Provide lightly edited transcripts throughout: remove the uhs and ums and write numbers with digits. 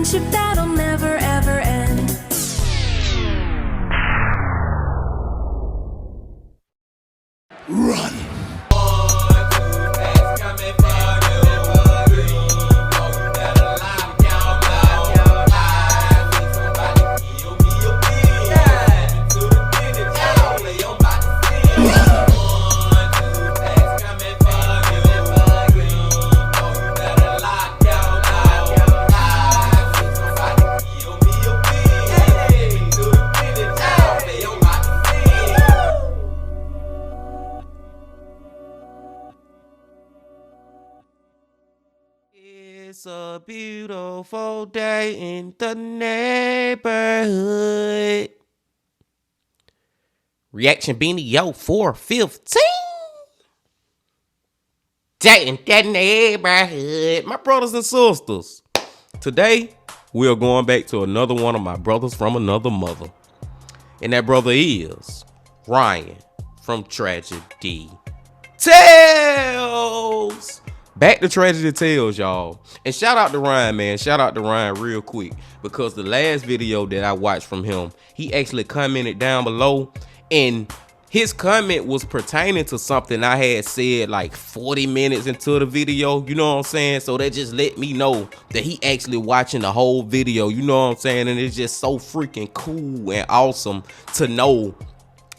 friendship that'll never ever end. Run! It's a beautiful day in the neighborhood. Reaction Beanie Yo 415. Day in the neighborhood. My brothers and sisters. Today, we are going back to another one of my brothers from another mother. And that brother is Ryan from Tragedy Tales. Back to Tragedy Tales, y'all. And shout out to Ryan, man. Shout out to Ryan real quick. Because the last video that I watched from him, he actually commented down below. And his comment was pertaining to something I had said like 40 minutes into the video. You know what I'm saying? So that just let me know that he actually watching the whole video. You know what I'm saying? And it's just so freaking cool and awesome to know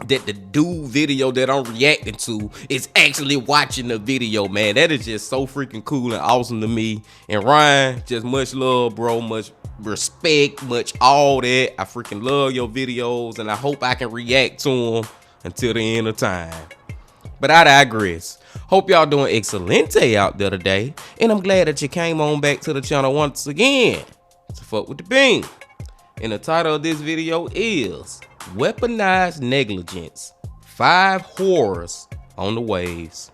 that the dude video that I'm reacting to is actually watching the video, man. That is just so freaking cool and awesome to me. And Ryan, just much love, bro. Much respect, much all that. I freaking love your videos, and I hope I can react to them until the end of time. But I digress. Hope y'all doing excelente out there today, and I'm glad that you came on back to the channel once again to fuck with the bean. And the title of this video is Weaponized Negligence, 5 horrors on the waves.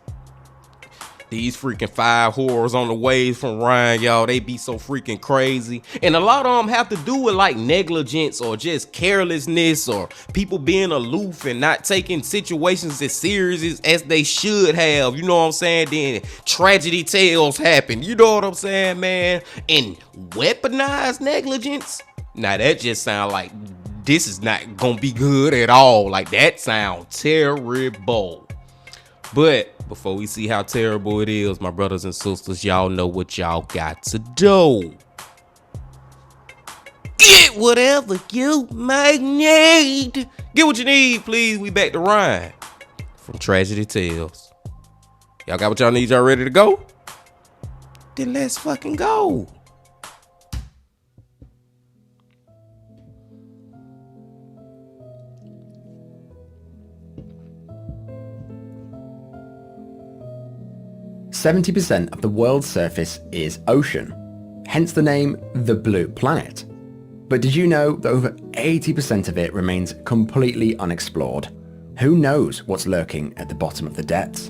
These freaking 5 horrors on the waves from Ryan, y'all, they be so freaking crazy. And a lot of them have to do with like negligence or just carelessness or people being aloof and not taking situations as serious as they should have. You know what I'm saying? Then tragedy tales happen. You know what I'm saying, man? And weaponized negligence? Now that just sounds like this is not gonna be good at all. Like that sounds terrible. But before we see how terrible it is, my brothers and sisters, y'all know what y'all got to do. Get whatever you might need. Get what you need, please. We back to Ryan from Tragedy Tales. Y'all got what y'all need? Y'all ready to go? Then let's fucking go. Seventy 70% of the world's surface is ocean, hence the name the Blue Planet. But did you know that over 80% of it remains completely unexplored? Who knows what's lurking at the bottom of the depths?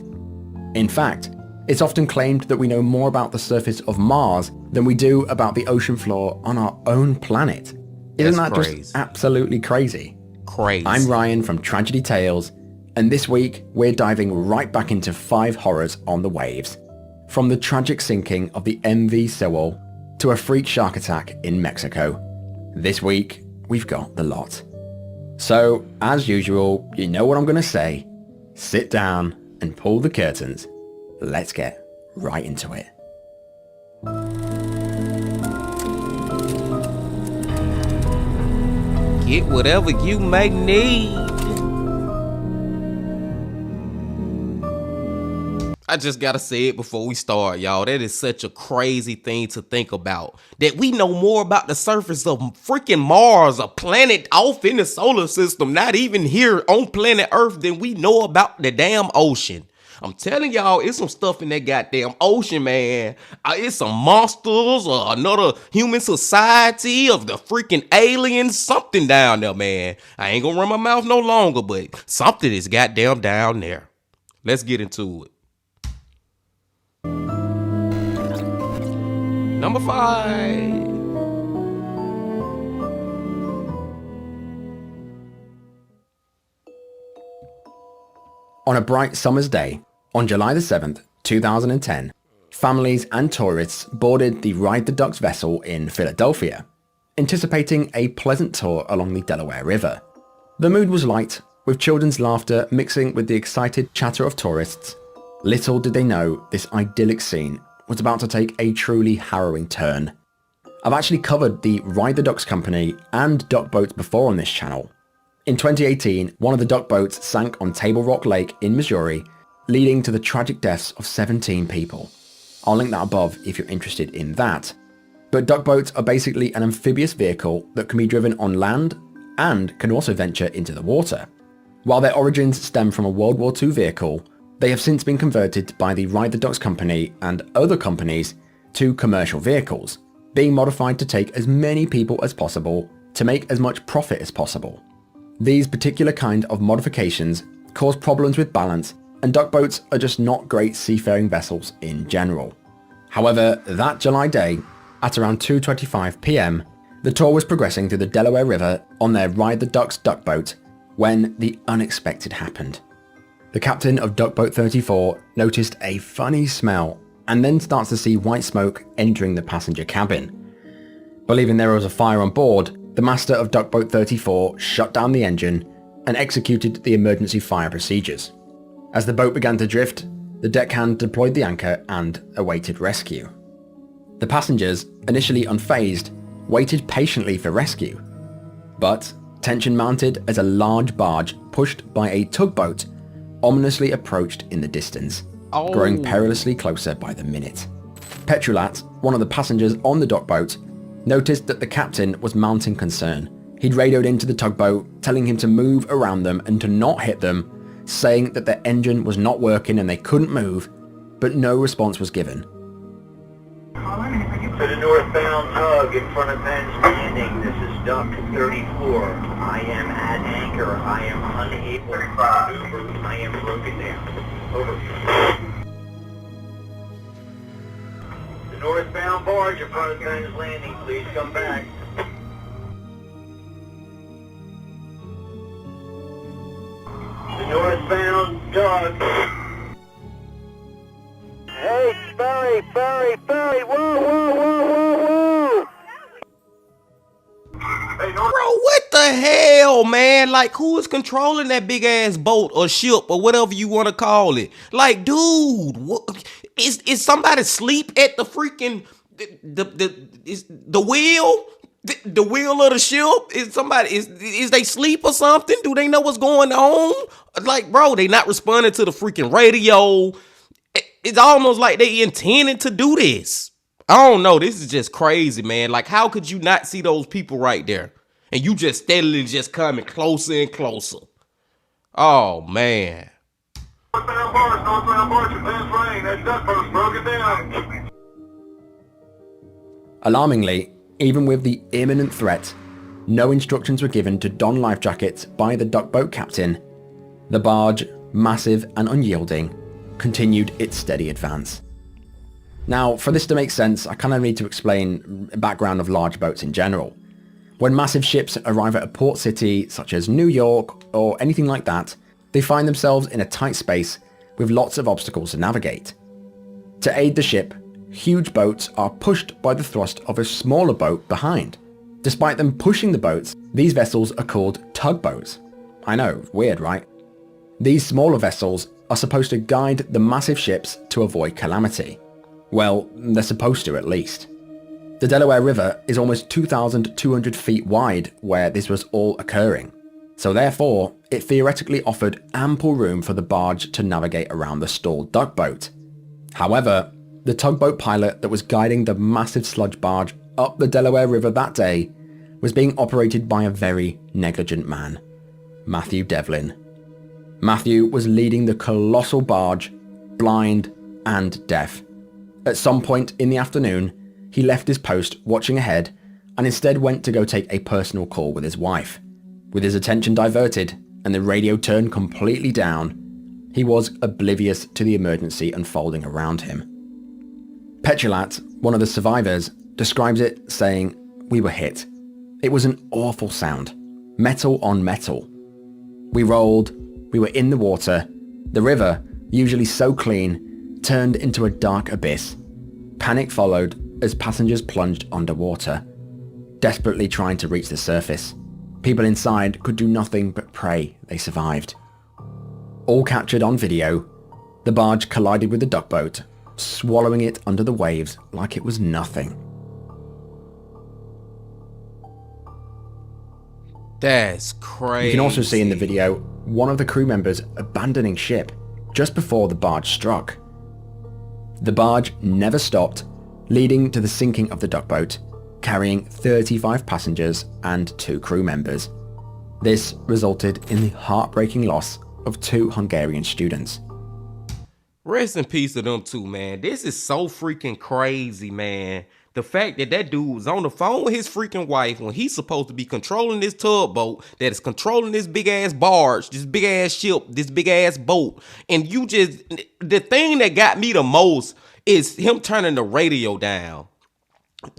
In fact, it's often claimed that we know more about the surface of Mars than we do about the ocean floor on our own planet. Isn't that just absolutely crazy? Crazy. I'm Ryan from Tragedy Tales, and this week we're diving right back into 5 horrors on the waves. From the tragic sinking of the MV Sewol to a freak shark attack in Mexico. This week, we've got the lot. So, as usual, you know what I'm going to say. Sit down and pull the curtains. Let's get right into it. Get whatever you may need. I just gotta say it before we start, y'all. That is such a crazy thing to think about. That we know more about the surface of freaking Mars, a planet off in the solar system, not even here on planet Earth, than we know about the damn ocean. I'm telling y'all, it's some stuff in that goddamn ocean, man. It's some monsters or another human society of the freaking aliens, something down there, man. I ain't gonna run my mouth no longer, but something is goddamn down there. Let's get into it. Number 5. On a bright summer's day, on July the 7th, 2010, families and tourists boarded the Ride the Ducks vessel in Philadelphia anticipating a pleasant tour along the Delaware River. The mood was light, with children's laughter mixing with the excited chatter of tourists. Little did they know this idyllic scene was about to take a truly harrowing turn. I've actually covered the Ride the Ducks company and duck boats before on this channel. In 2018, one of the duck boats sank on Table Rock Lake in Missouri, leading to the tragic deaths of 17 people. I'll link that above if you're interested in that. But duck boats are basically an amphibious vehicle that can be driven on land and can also venture into the water. While their origins stem from a World War II vehicle, they have since been converted by the Ride the Ducks company and other companies to commercial vehicles, being modified to take as many people as possible to make as much profit as possible. These particular kind of modifications cause problems with balance, and duck boats are just not great seafaring vessels in general. However, that July day, at around 2:25 p.m, the tour was progressing through the Delaware River on their Ride the Ducks duck boat when the unexpected happened. The captain of Duck Boat 34 noticed a funny smell and then starts to see white smoke entering the passenger cabin. Believing there was a fire on board, the master of Duck Boat 34 shut down the engine and executed the emergency fire procedures. As the boat began to drift, the deckhand deployed the anchor and awaited rescue. The passengers, initially unfazed, waited patiently for rescue. But tension mounted as a large barge pushed by a tugboat ominously approached in the distance, growing perilously closer by the minute. Petrulat, one of the passengers on the duck boat, noticed that the captain was mounting concern. He'd radioed into the tugboat, telling him to move around them and to not hit them, saying that their engine was not working and they couldn't move, but no response was given. To the northbound tug in front of Ben's Landing, this is Duck 34. I am at anchor. I am unable to maneuver. I am broken down. Over. The northbound barge in front of Ben's Landing, please come back. The northbound tug. Hey, ferry, whoa, whoa, whoa, whoa, whoa! Hey, Bro, what the hell, man? Like, who is controlling that big ass boat or ship or whatever you want to call it? Like, dude, what, is somebody asleep at the freaking the wheel? The wheel of the ship? Is they sleep or something? Do they know what's going on? Like, bro, they not responding to the freaking radio. It's almost like they intended to do this. I don't know. This is just crazy, man. Like, how could you not see those people right there? And you just steadily just coming closer and closer. Oh, man. Northbound barge, advanced rain. That duck boat's broken down. Alarmingly, even with the imminent threat, no instructions were given to don life jackets by the duck boat captain. The barge, massive and unyielding, continued its steady advance. Now, for this to make sense, I kind of need to explain the background of large boats in general. When massive ships arrive at a port city such as New York or anything like that, they find themselves in a tight space with lots of obstacles to navigate. To aid the ship, huge boats are pushed by the thrust of a smaller boat behind. Despite them pushing the boats, these vessels are called tugboats. I know, weird, right? These smaller vessels are supposed to guide the massive ships to avoid calamity. Well, they're supposed to at least. The Delaware River is almost 2,200 feet wide where this was all occurring. So therefore, it theoretically offered ample room for the barge to navigate around the stalled duck boat. However, the tugboat pilot that was guiding the massive sludge barge up the Delaware River that day was being operated by a very negligent man, Matthew Devlin. Matthew was leading the colossal barge, blind and deaf. At some point in the afternoon, he left his post watching ahead and instead went to go take a personal call with his wife. With his attention diverted and the radio turned completely down, he was oblivious to the emergency unfolding around him. Petrulat, one of the survivors, describes it saying, "We were hit. It was an awful sound. Metal on metal. We rolled. We were in the water. The river, usually so clean, turned into a dark abyss. Panic followed as passengers plunged underwater. desperately trying to reach the surface. People inside could do nothing but pray they survived. All captured on video, the barge collided with the duck boat, swallowing it under the waves like it was nothing. That's crazy. You can also see in the video one of the crew members abandoning ship just before the barge struck. The barge never stopped, leading to the sinking of the duck boat, carrying 35 passengers and 2 crew members. This resulted in the heartbreaking loss of 2 Hungarian students. Rest in peace to them too, man. This is so freaking crazy, man. The fact that that dude was on the phone with his freaking wife when he's supposed to be controlling this tugboat that is controlling this big ass barge, this big ass ship, this big ass boat. And you just, the thing that got me the most is him turning the radio down.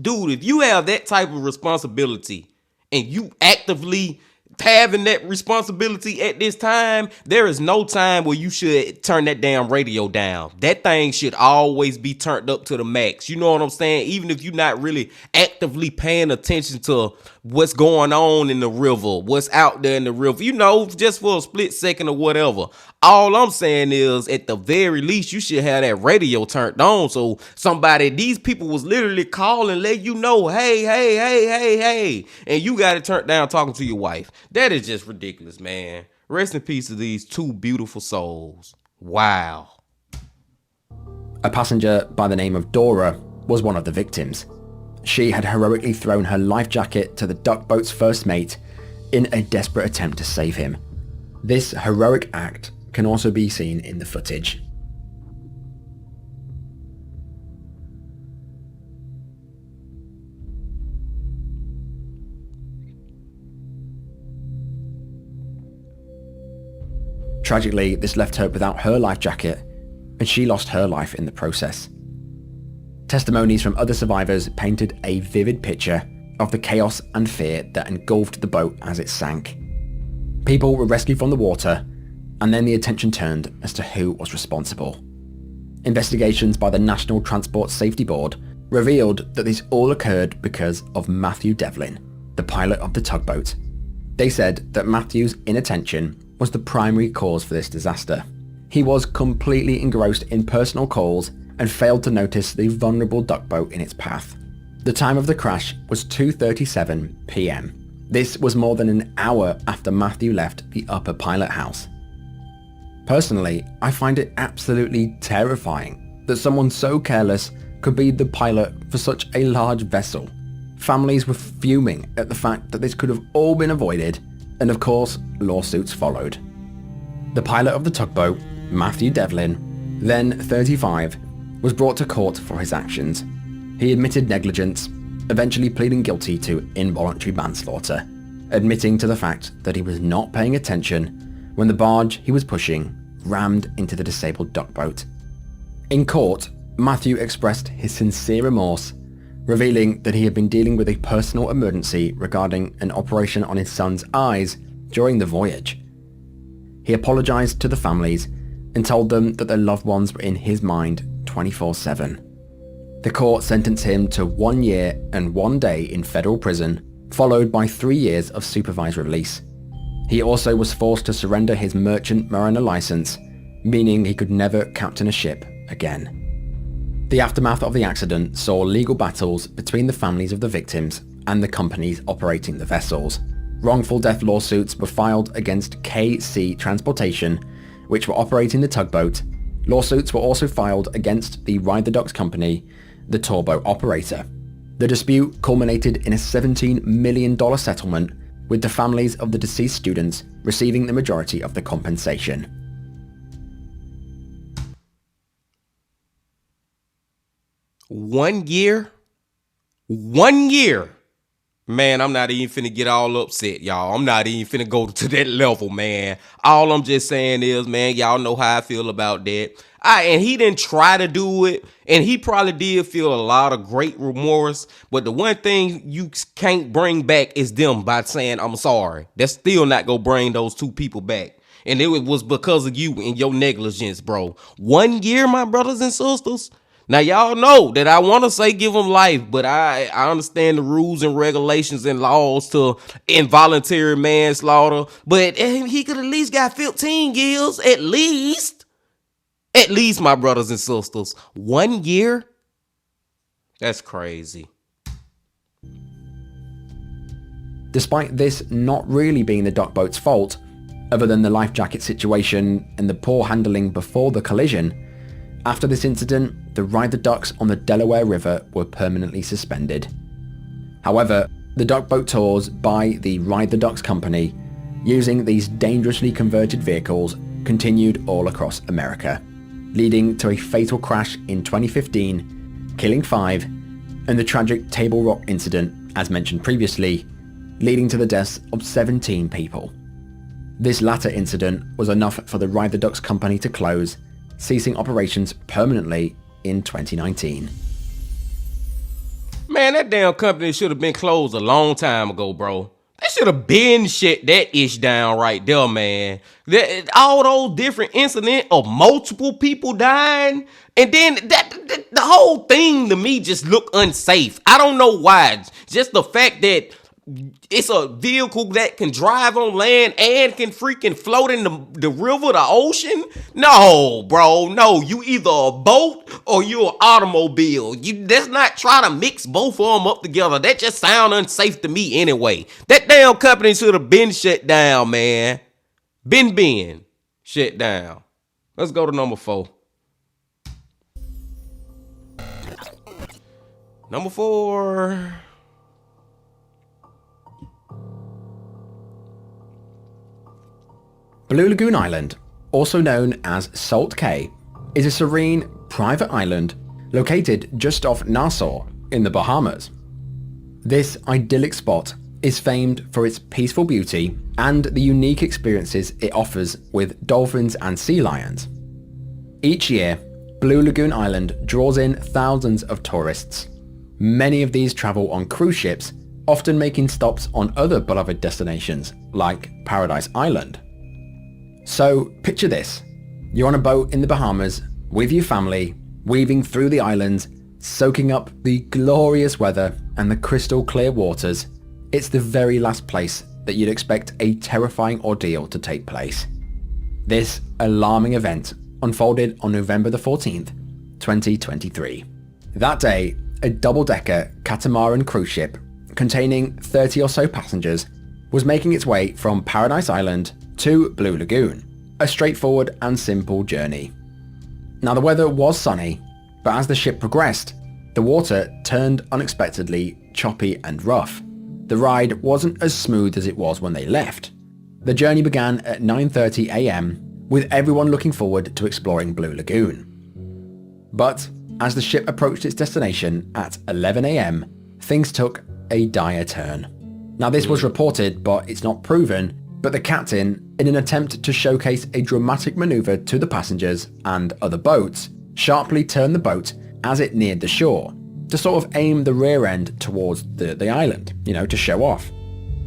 Dude, if you have that type of responsibility and you actively having that responsibility at this time, there is no time where you should turn that damn radio down. That thing should always be turned up to the max. You know what I'm saying? Even if you're not really actively paying attention to what's going on in the river, what's out there in the river, you know, just for a split second or whatever. All I'm saying is, at the very least, you should have that radio turned on. So these people was literally calling, let you know, hey, and you got it turned down talking to your wife. That is just ridiculous, man. Rest in peace to these 2 beautiful souls. Wow. A passenger by the name of Dora was one of the victims. She had heroically thrown her life jacket to the duck boat's first mate in a desperate attempt to save him. This heroic act can also be seen in the footage. Tragically, this left her without her life jacket, and she lost her life in the process. Testimonies from other survivors painted a vivid picture of the chaos and fear that engulfed the boat as it sank. People were rescued from the water, and then the attention turned as to who was responsible. Investigations by the National Transport Safety Board revealed that this all occurred because of Matthew Devlin, the pilot of the tugboat. They said that Matthew's inattention was the primary cause for this disaster. He was completely engrossed in personal calls and failed to notice the vulnerable duck boat in its path. The time of the crash was 2:37 p.m. This was more than an hour after Matthew left the upper pilot house. Personally, I find it absolutely terrifying that someone so careless could be the pilot for such a large vessel. Families were fuming at the fact that this could have all been avoided, and of course, lawsuits followed. The pilot of the tugboat, Matthew Devlin, then 35, was brought to court for his actions. He admitted negligence, eventually pleading guilty to involuntary manslaughter, admitting to the fact that he was not paying attention when the barge he was pushing rammed into the disabled duck boat. In court, Matthew expressed his sincere remorse, revealing that he had been dealing with a personal emergency regarding an operation on his son's eyes during the voyage. He apologized to the families and told them that their loved ones were in his mind 24/7. The court sentenced him to 1 year and 1 day in federal prison, followed by 3 years of supervised release. He also was forced to surrender his merchant mariner license, meaning he could never captain a ship again. The aftermath of the accident saw legal battles between the families of the victims and the companies operating the vessels. Wrongful death lawsuits were filed against KC Transportation, which were operating the tugboat. Lawsuits were also filed against the Ride the Ducks company, the tourboat operator. The dispute culminated in a $17 million settlement, with the families of the deceased students receiving the majority of the compensation. One year? 1 year? Man, I'm not even finna get all upset, y'all. I'm not even finna go to that level, man. All I'm just saying is, man, y'all know how I feel about that. And he didn't try to do it, and he probably did feel a lot of great remorse. But the one thing you can't bring back is them by saying, I'm sorry. That's still not gonna bring those 2 people back. And it was because of you and your negligence, bro. 1 year, my brothers and sisters. Now, y'all know that I want to say give him life, but I understand the rules and regulations and laws to involuntary manslaughter. But he could at least got 15 years, at least. At least, my brothers and sisters. 1 year? That's crazy. Despite this not really being the duck boat's fault, other than the life jacket situation and the poor handling before the collision, after this incident, the Ride the Ducks on the Delaware River were permanently suspended. However, the duck boat tours by the Ride the Ducks company, using these dangerously converted vehicles, continued all across America, leading to a fatal crash in 2015, killing 5, and the tragic Table Rock incident, as mentioned previously, leading to the deaths of 17 people. This latter incident was enough for the Ride the Ducks company to close, ceasing operations permanently in 2019. Man, that damn company should have been closed a long time ago, bro. They should have been shut that ish down right there, man. All those different incidents of multiple people dying, and then the whole thing to me just looked unsafe. I don't know why. Just the fact that it's a vehicle that can drive on land and can freaking float in the river, the ocean. No, bro, no. You either a boat or you an automobile. Let's not try to mix both of them up together. That just sound unsafe to me anyway. That damn company should have been shut down, man. Been shut down. Let's go to number 4. Number 4. Blue Lagoon Island, also known as Salt Cay, is a serene, private island located just off Nassau in the Bahamas. This idyllic spot is famed for its peaceful beauty and the unique experiences it offers with dolphins and sea lions. Each year, Blue Lagoon Island draws in thousands of tourists. Many of these travel on cruise ships, often making stops on other beloved destinations like Paradise Island. So picture this, you're on a boat in the Bahamas with your family, weaving through the islands, soaking up the glorious weather and the crystal clear waters. It's the very last place that you'd expect a terrifying ordeal to take place. This alarming event unfolded on November the 14th, 2023. That day, a double-decker catamaran cruise ship containing 30 or so passengers was making its way from Paradise Island to Blue Lagoon, a straightforward and simple journey. Now the weather was sunny, but as the ship progressed, the water turned unexpectedly choppy and rough. The ride wasn't as smooth as it was when they left. The journey began at 9:30 a.m. with everyone looking forward to exploring Blue Lagoon. But as the ship approached its destination at 11 a.m, things took a dire turn. Now this was reported, but it's not proven, but the captain, in an attempt to showcase a dramatic maneuver to the passengers and other boats, sharply turned the boat as it neared the shore, to sort of aim the rear end towards the island, to show off.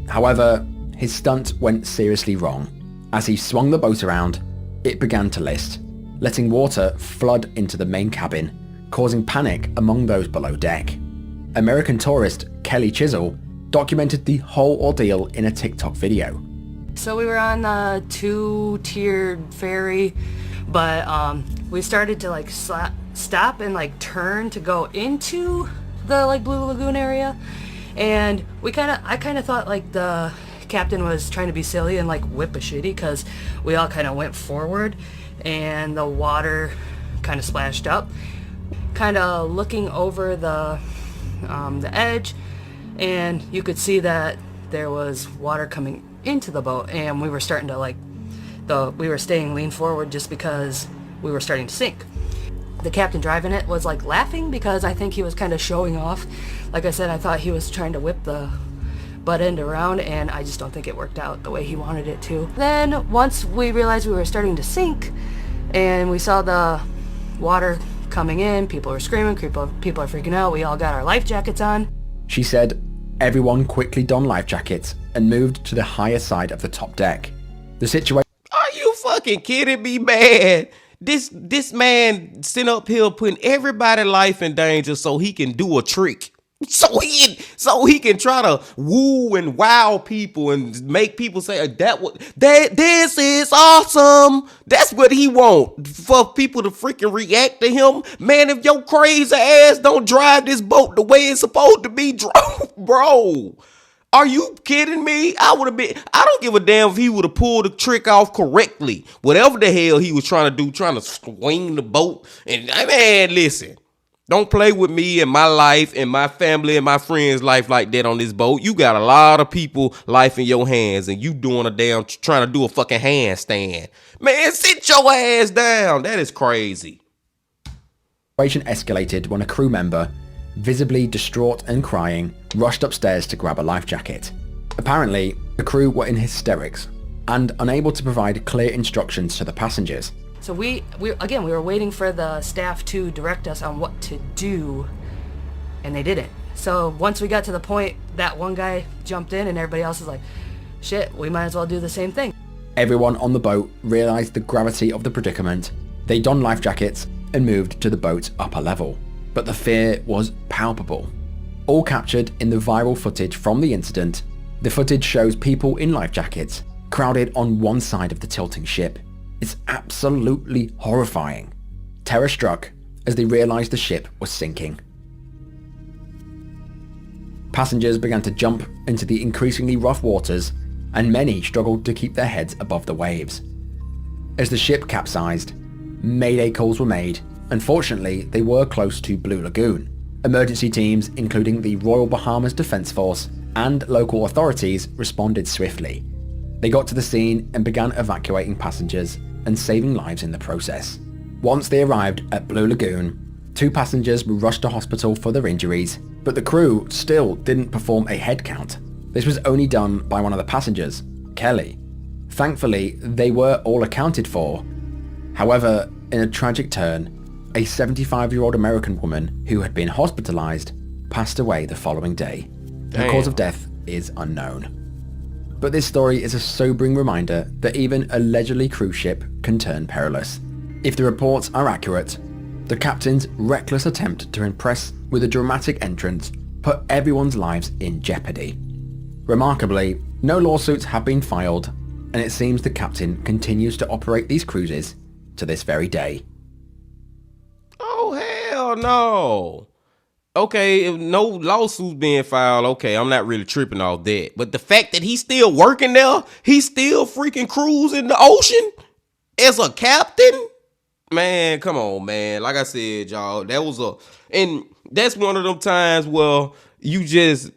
However, his stunt went seriously wrong. As he swung the boat around, it began to list, letting water flood into the main cabin, causing panic among those below deck. American tourist Kelly Chisel documented the whole ordeal in a TikTok video. So we were on the 2-tiered ferry, but we started to stop and turn to go into the Blue Lagoon area, and I kind of thought the captain was trying to be silly and whip a shitty, because we all kind of went forward and the water kind of splashed up, kind of looking over the edge, and you could see that there was water coming into the boat, and we were starting to we were staying lean forward just because we were starting to sink. The captain driving it was laughing, because I think he was kind of showing off. Like I said, I thought he was trying to whip the butt end around, and I just don't think it worked out the way he wanted it to. Then once we realized we were starting to sink and we saw the water coming in, people were screaming, people are freaking out. We all got our life jackets on. She said everyone quickly donned life jackets and moved to the higher side of the top deck. The situation... Are you fucking kidding me, man? This man sitting up here putting everybody's life in danger so he can do a trick. So he can try to woo and wow people and make people say this is awesome. That's what he want, for people to freaking react to him. Man, if your crazy ass don't drive this boat the way it's supposed to be drove, bro. Are you kidding me? I don't give a damn if he would have pulled the trick off correctly. Whatever the hell he was trying to do, trying to swing the boat. And man, listen. Don't play with me and my life and my family and my friends' life like that on this boat. You got a lot of people life in your hands and you doing trying to do a fucking handstand. Man, sit your ass down. That is crazy. The situation escalated when a crew member, visibly distraught and crying, rushed upstairs to grab a life jacket. Apparently, the crew were in hysterics and unable to provide clear instructions to the passengers. So we were waiting for the staff to direct us on what to do, and they didn't. So once we got to the point, that one guy jumped in and everybody else was like, shit, we might as well do the same thing. Everyone on the boat realized the gravity of the predicament. They donned life jackets and moved to the boat's upper level. But the fear was palpable. All captured in the viral footage from the incident, the footage shows people in life jackets crowded on one side of the tilting ship. It's absolutely horrifying. Terror struck as they realized the ship was sinking. Passengers began to jump into the increasingly rough waters, and many struggled to keep their heads above the waves. As the ship capsized, mayday calls were made. Unfortunately, they were close to Blue Lagoon. Emergency teams, including the Royal Bahamas Defense Force and local authorities, responded swiftly. They got to the scene and began evacuating passengers and saving lives in the process. Once they arrived at Blue Lagoon, 2 passengers were rushed to hospital for their injuries, but the crew still didn't perform a head count. This was only done by one of the passengers, Kelly. Thankfully, they were all accounted for. However, in a tragic turn, a 75-year-old American woman who had been hospitalized passed away the following day. The cause of death is unknown. But this story is a sobering reminder that even a leisurely cruise ship can turn perilous. If the reports are accurate, the captain's reckless attempt to impress with a dramatic entrance put everyone's lives in jeopardy. Remarkably, no lawsuits have been filed, and it seems the captain continues to operate these cruises to this very day. Oh, hell no. Okay, if no lawsuits being filed, okay, I'm not really tripping off that. But the fact that he's still working there, he's still freaking cruising the ocean as a captain? Man, come on, man. Like I said, y'all, and that's one of them times where you just,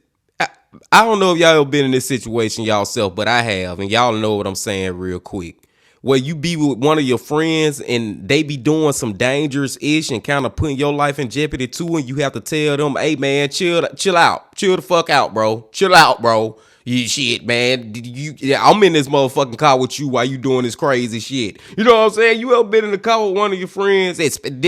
I don't know if y'all ever been in this situation y'allself, but I have, and y'all know what I'm saying real quick. Where you be with one of your friends and they be doing some dangerous ish and kind of putting your life in jeopardy too, and you have to tell them, hey man, chill out, chill the fuck out, bro, chill out, bro. You shit, man. I'm in this motherfucking car with you while you doing this crazy shit. You know what I'm saying? You ever been in the car with one of your friends?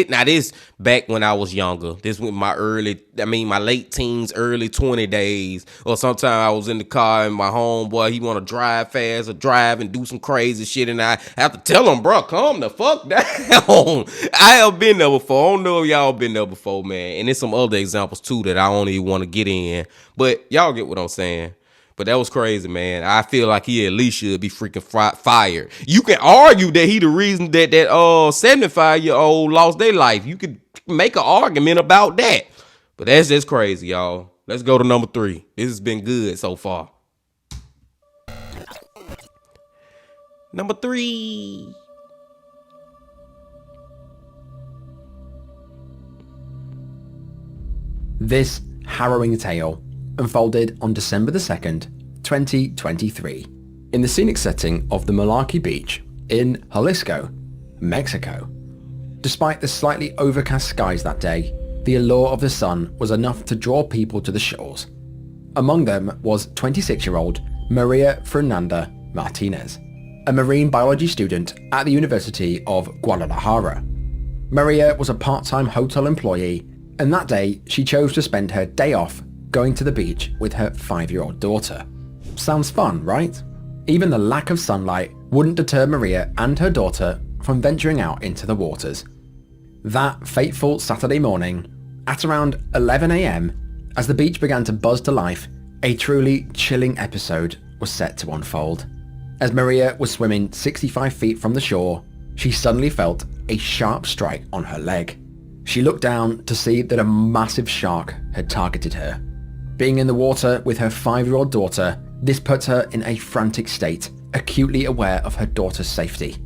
Now this back when I was younger. This was my late teens, early 20 days. Or sometime I was in the car and my homeboy, he want to drive fast or drive and do some crazy shit, and I have to tell him, bro, calm the fuck down. I have been there before. I don't know if y'all been there before, man. And there's some other examples too that I don't even want to get in. But y'all get what I'm saying. But that was crazy, man. I feel like he at least should be freaking fired. You can argue that he the reason that 75-year-old lost their life. You could make an argument about that. But that's just crazy, y'all. Let's go to number 3. This has been good so far. Number 3. This harrowing tale unfolded on December the 2nd, 2023, in the scenic setting of the Malarkey Beach in Jalisco, Mexico. Despite the slightly overcast skies that day, the allure of the sun was enough to draw people to the shores. Among them was 26-year-old Maria Fernanda Martinez, a marine biology student at the University of Guadalajara. Maria was a part-time hotel employee, and that day she chose to spend her day off going to the beach with her 5-year-old daughter. Sounds fun, right? Even the lack of sunlight wouldn't deter Maria and her daughter from venturing out into the waters. That fateful Saturday morning, at around 11 a.m, as the beach began to buzz to life, a truly chilling episode was set to unfold. As Maria was swimming 65 feet from the shore, she suddenly felt a sharp strike on her leg. She looked down to see that a massive shark had targeted her. Being in the water with her 5-year-old daughter, this put her in a frantic state, acutely aware of her daughter's safety.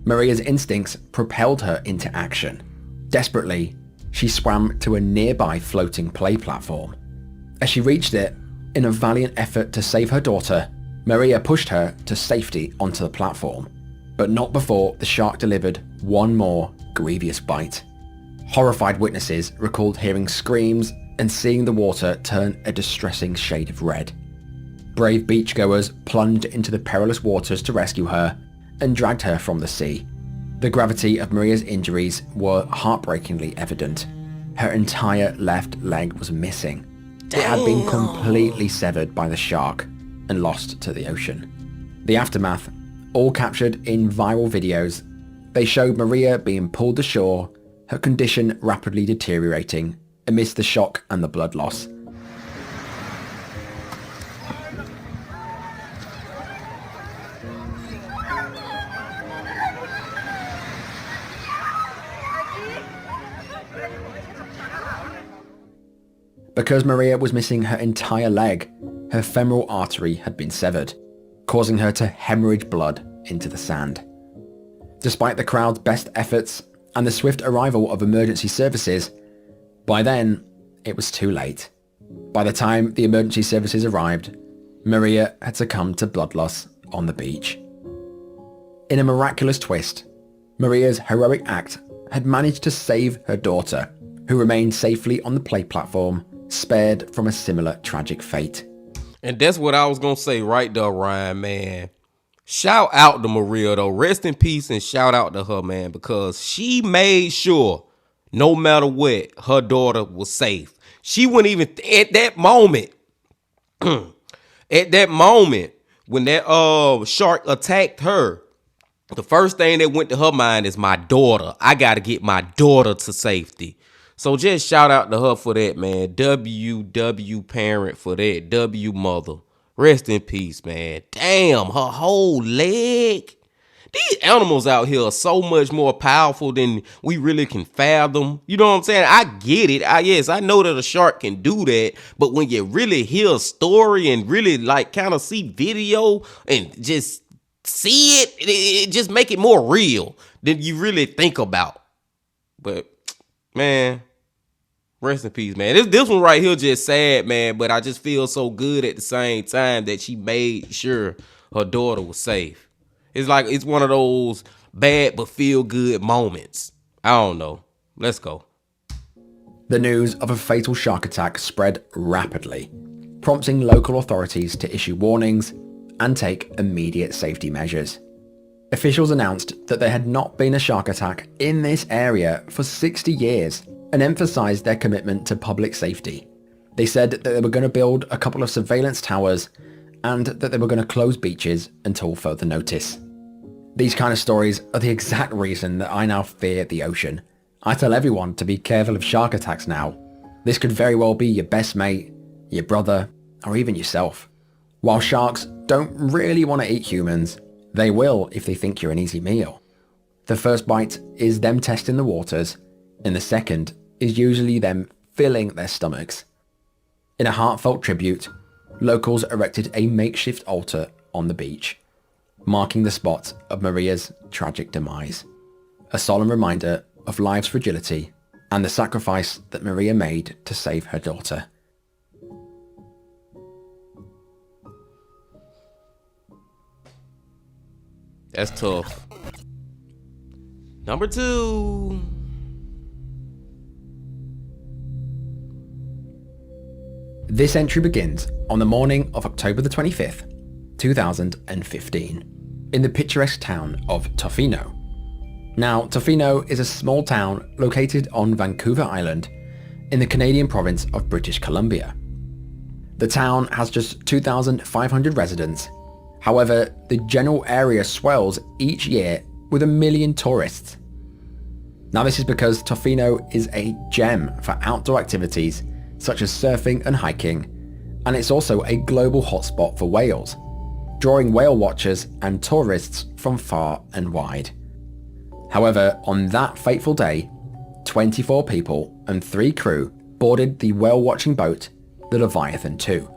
Maria's instincts propelled her into action. Desperately, she swam to a nearby floating play platform. As she reached it, in a valiant effort to save her daughter, Maria pushed her to safety onto the platform, but not before the shark delivered one more grievous bite. Horrified witnesses recalled hearing screams and seeing the water turn a distressing shade of red. Brave beachgoers plunged into the perilous waters to rescue her and dragged her from the sea. The gravity of Maria's injuries were heartbreakingly evident. Her entire left leg was missing. It had been completely severed by the shark and lost to the ocean. The aftermath, all captured in viral videos, they showed Maria being pulled ashore, her condition rapidly deteriorating amidst the shock and the blood loss. Because Maria was missing her entire leg, her femoral artery had been severed, causing her to hemorrhage blood into the sand. Despite the crowd's best efforts and the swift arrival of emergency services, by then, it was too late. By the time the emergency services arrived, Maria had succumbed to blood loss on the beach. In a miraculous twist, Maria's heroic act had managed to save her daughter, who remained safely on the play platform, spared from a similar tragic fate. And that's what I was going to say right there, Ryan, man. Shout out to Maria, though. Rest in peace and shout out to her, man, because she made sure, no matter what, her daughter was safe. She wouldn't even, at that moment, when that shark attacked her, the first thing that went to her mind is my daughter. I got to get my daughter to safety. So just shout out to her for that, man. W parent for that. W mother. Rest in peace, man. Damn, her whole leg. These animals out here are so much more powerful than we really can fathom. You know what I'm saying? I get it. Yes, I know that a shark can do that. But when you really hear a story and really like kind of see video and just see it, it just make it more real than you really think about. But man, rest in peace, man. This one right here just sad, man. But I just feel so good at the same time that she made sure her daughter was safe. It's like it's one of those bad but feel good moments. I don't know. Let's go. The news of a fatal shark attack spread rapidly, prompting local authorities to issue warnings and take immediate safety measures. Officials announced that there had not been a shark attack in this area for 60 years and emphasized their commitment to public safety. They said that they were going to build a couple of surveillance towers and that they were going to close beaches until further notice. These kind of stories are the exact reason that I now fear the ocean. I tell everyone to be careful of shark attacks now. This could very well be your best mate, your brother, or even yourself. While sharks don't really want to eat humans, they will if they think you're an easy meal. The first bite is them testing the waters, and the second is usually them filling their stomachs. In a heartfelt tribute, locals erected a makeshift altar on the beach, marking the spot of Maria's tragic demise. A solemn reminder of life's fragility and the sacrifice that Maria made to save her daughter. That's tough. Number 2. This entry begins on the morning of October the 25th, 2015, in the picturesque town of Tofino. Now, Tofino is a small town located on Vancouver Island in the Canadian province of British Columbia. The town has just 2,500 residents. However, the general area swells each year with 1 million tourists. Now this is because Tofino is a gem for outdoor activities such as surfing and hiking, and it's also a global hotspot for whales, drawing whale watchers and tourists from far and wide. However, on that fateful day, 24 people and 3 crew boarded the whale-watching boat, the Leviathan II.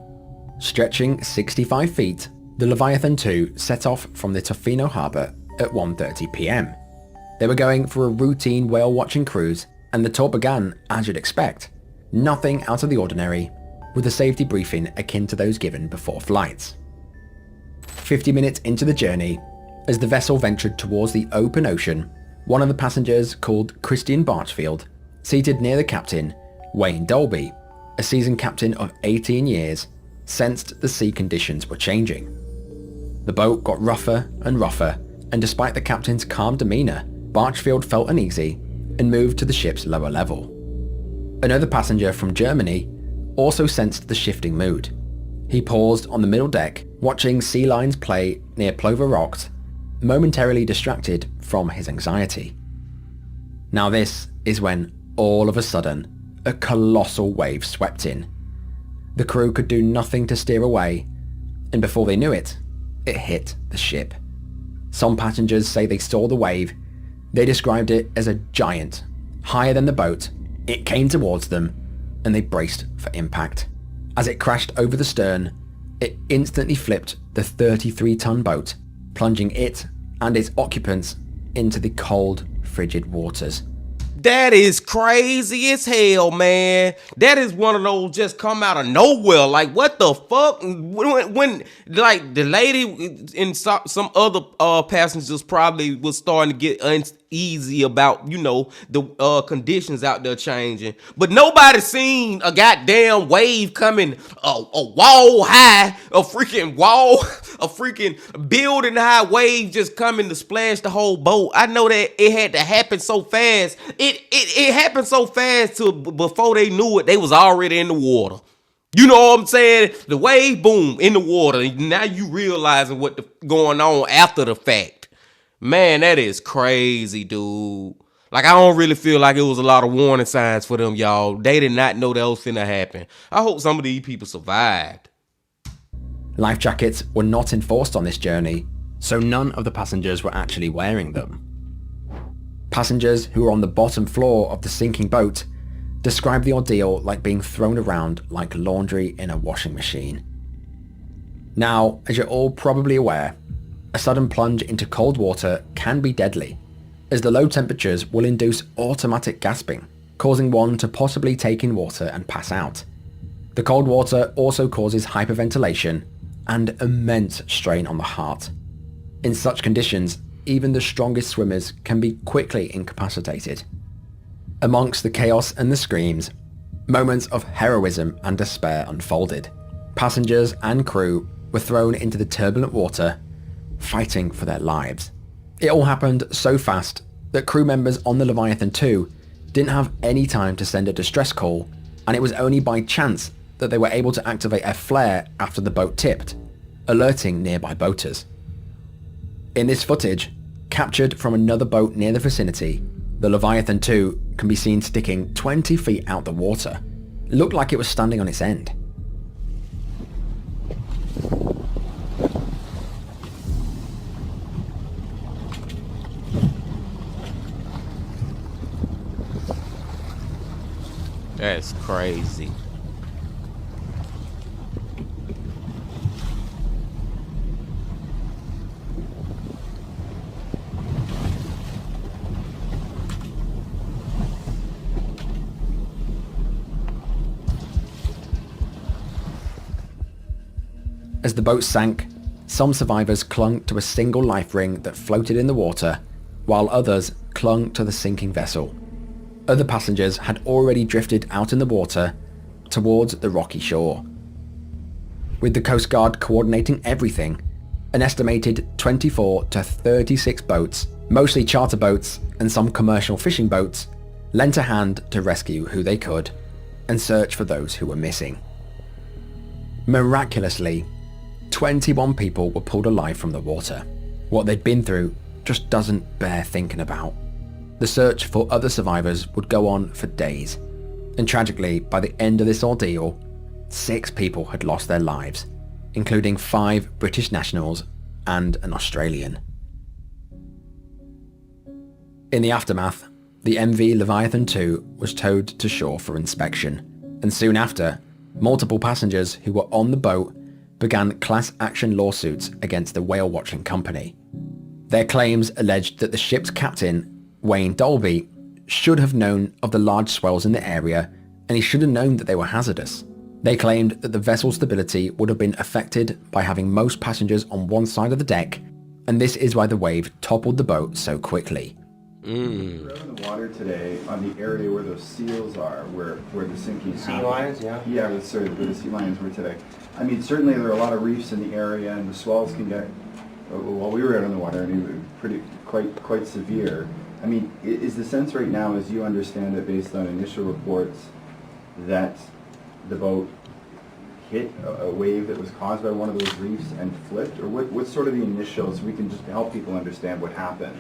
Stretching 65 feet, the Leviathan II set off from the Tofino harbour at 1:30 p.m. They were going for a routine whale-watching cruise, and the tour began as you'd expect. Nothing out of the ordinary, with a safety briefing akin to those given before flights. 50 minutes into the journey, as the vessel ventured towards the open ocean, one of the passengers, called Christian Barchfield, seated near the captain, Wayne Dolby, a seasoned captain of 18 years, sensed the sea conditions were changing. The boat got rougher and rougher, and despite the captain's calm demeanour, Barchfield felt uneasy and moved to the ship's lower level. Another passenger from Germany also sensed the shifting mood. He paused on the middle deck, watching sea lions play near Plover Rocks, momentarily distracted from his anxiety. Now this is when, all of a sudden, a colossal wave swept in. The crew could do nothing to steer away, and before they knew it, it hit the ship. Some passengers say they saw the wave. They described it as a giant, higher than the boat. It came towards them, and they braced for impact. As it crashed over the stern, it instantly flipped the 33-ton boat, plunging it and its occupants into the cold, frigid waters. That is crazy as hell, man. That is one of those just come out of nowhere. Like, what the fuck? When like, the lady and some other passengers probably was starting to get uneasy about, you know, the conditions out there changing. But nobody seen a goddamn wave coming a wall high, a freaking building high wave just coming to splash the whole boat. I know that it had to happen so fast. It happened so fast to before they knew it, they was already in the water. You know what I'm saying? The wave, boom, in the water. Now you realizing what going on after the fact. Man, that is crazy, dude. Like, I don't really feel like it was a lot of warning signs for them, y'all. They did not know that was finna happen. I hope some of these people survived. Life jackets were not enforced on this journey, so none of the passengers were actually wearing them. Passengers who were on the bottom floor of the sinking boat described the ordeal like being thrown around like laundry in a washing machine. Now, as you're all probably aware, a sudden plunge into cold water can be deadly, as the low temperatures will induce automatic gasping, causing one to possibly take in water and pass out. The cold water also causes hyperventilation and immense strain on the heart. In such conditions, even the strongest swimmers can be quickly incapacitated. Amongst the chaos and the screams, moments of heroism and despair unfolded. Passengers and crew were thrown into the turbulent water, fighting for their lives. It all happened so fast that crew members on the Leviathan II didn't have any time to send a distress call, and it was only by chance that they were able to activate a flare after the boat tipped, alerting nearby boaters. In this footage, captured from another boat near the vicinity, the Leviathan II can be seen sticking 20 feet out the water. It looked like it was standing on its end. That's crazy. As the boat sank, some survivors clung to a single life ring that floated in the water, while others clung to the sinking vessel. Other passengers had already drifted out in the water towards the rocky shore. With the Coast Guard coordinating everything, an estimated 24 to 36 boats, mostly charter boats and some commercial fishing boats, lent a hand to rescue who they could and search for those who were missing. Miraculously, 21 people were pulled alive from the water. What they'd been through just doesn't bear thinking about. The search for other survivors would go on for days, and tragically, by the end of this ordeal, 6 people had lost their lives, including 5 British nationals and an Australian. In the aftermath, the MV Leviathan II was towed to shore for inspection, and soon after, multiple passengers who were on the boat began class action lawsuits against the whale watching company. Their claims alleged that the ship's captain, Wayne Dolby, should have known of the large swells in the area, and he should have known that they were hazardous. They claimed that the vessel's stability would have been affected by having most passengers on one side of the deck, and this is why the wave toppled the boat so quickly. We're out in the water today on the area where those seals are, where the sinking Sea happened. lions, yeah. Yeah, sorry, where the sea lions were today. I mean, certainly there are a lot of reefs in the area, and the swells can get, while we were out on the water, I mean, quite severe. I mean, is the sense right now, as you understand it, based on initial reports, that the boat hit a wave that was caused by one of those reefs and flipped, or what's sort of the initial, so we can just help people understand what happened?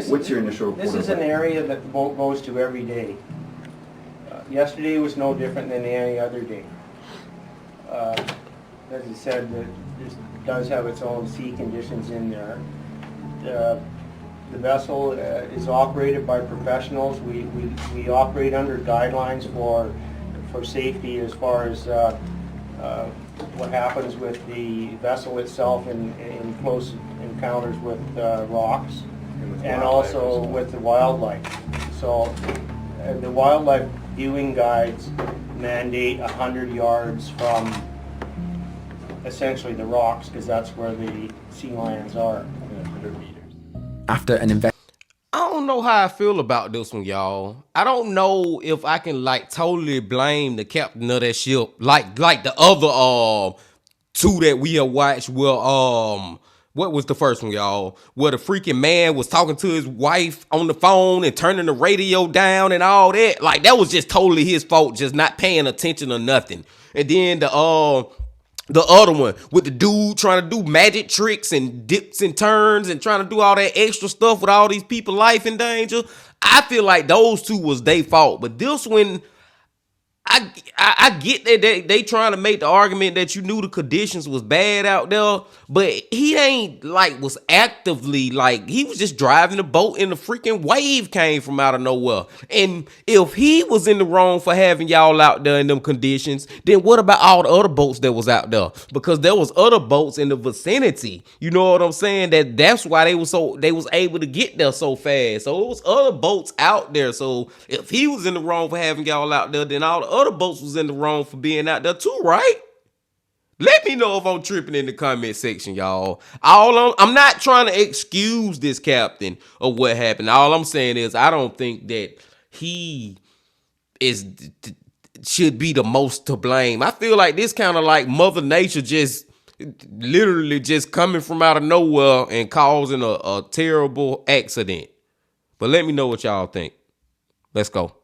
What's your initial report? This is an area that the boat goes to every day. Yesterday was no different than any other day. As I said, this does have its own sea conditions in there. The vessel is operated by professionals. We operate under guidelines for safety as far as what happens with the vessel itself in close encounters with rocks. And also with the wildlife. So the wildlife viewing guides mandate 100 yards from essentially the rocks, because that's where the sea lions are. 100 meters. After an I don't know how I feel about this one, y'all. I don't know if I can like totally blame the captain of that ship, like the other 2 that we have watched. Well, what was the first one, y'all? Where the freaking man was talking to his wife on the phone and turning the radio down and all that. Like, that was just totally his fault, just not paying attention or nothing. And then the other one with the dude trying to do magic tricks and dips and turns and trying to do all that extra stuff with all these people life in danger. I feel like those 2 was their fault. But this one, I get that they trying to make the argument that you knew the conditions was bad out there, but he ain't like was actively like, he was just driving the boat and the freaking wave came from out of nowhere. And if he was in the wrong for having y'all out there in them conditions, then what about all the other boats that was out there? Because there was other boats in the vicinity. You know what I'm saying? That's why they was able to get there so fast. So it was other boats out there. So if he was in the wrong for having y'all out there, then all the other boats was in the wrong for being out there too, right? Let me know if I'm tripping in the comment section, y'all. I'm not trying to excuse this captain or what happened. All I'm saying is I don't think that he should be the most to blame. I feel like this kind of like Mother Nature just literally just coming from out of nowhere and causing a terrible accident. But let me know what y'all think. Let's go.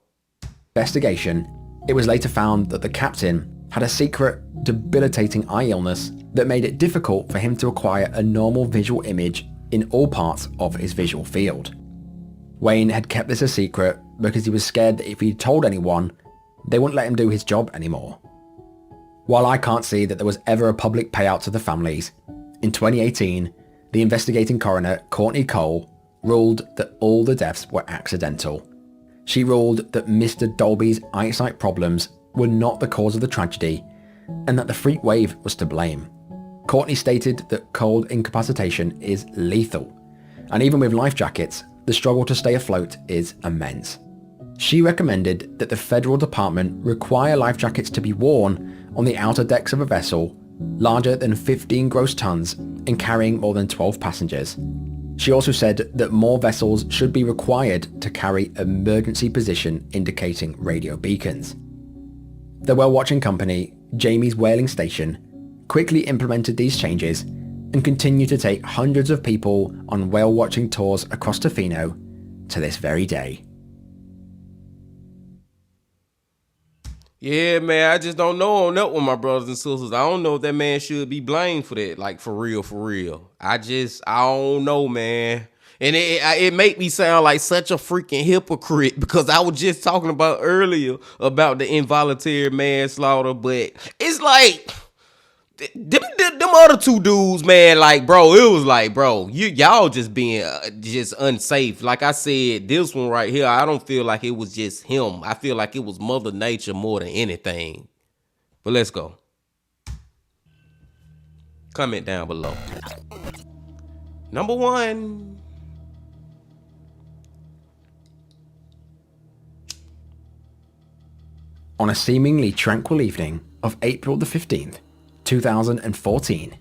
Investigation, it was later found that the captain had a secret, debilitating eye illness that made it difficult for him to acquire a normal visual image in all parts of his visual field. Wayne had kept this a secret because he was scared that if he told anyone, they wouldn't let him do his job anymore. While I can't see that there was ever a public payout to the families, in 2018, the investigating coroner, Courtney Cole, ruled that all the deaths were accidental. She ruled that Mr. Dolby's eyesight problems were not the cause of the tragedy, and that the freak wave was to blame. Courtney stated that cold incapacitation is lethal, and even with life jackets, the struggle to stay afloat is immense. She recommended that the federal department require life jackets to be worn on the outer decks of a vessel larger than 15 gross tons and carrying more than 12 passengers. She also said that more vessels should be required to carry emergency position indicating radio beacons. The whale watching company, Jamie's Whaling Station, quickly implemented these changes and continue to take hundreds of people on whale watching tours across Tofino to this very day. Yeah, man, I just don't know on that one, my brothers and sisters. I don't know if that man should be blamed for that, like for real, for real. I don't know, man. And it made me sound like such a freaking hypocrite because I was just talking about earlier about the involuntary manslaughter, but it's like them other two dudes, man, like, bro, it was like, bro, y'all just being just unsafe. Like I said, this one right here, I don't feel like it was just him. I feel like it was Mother Nature more than anything. But let's go. Comment down below. Number 1. On a seemingly tranquil evening of April the 15th, 2014,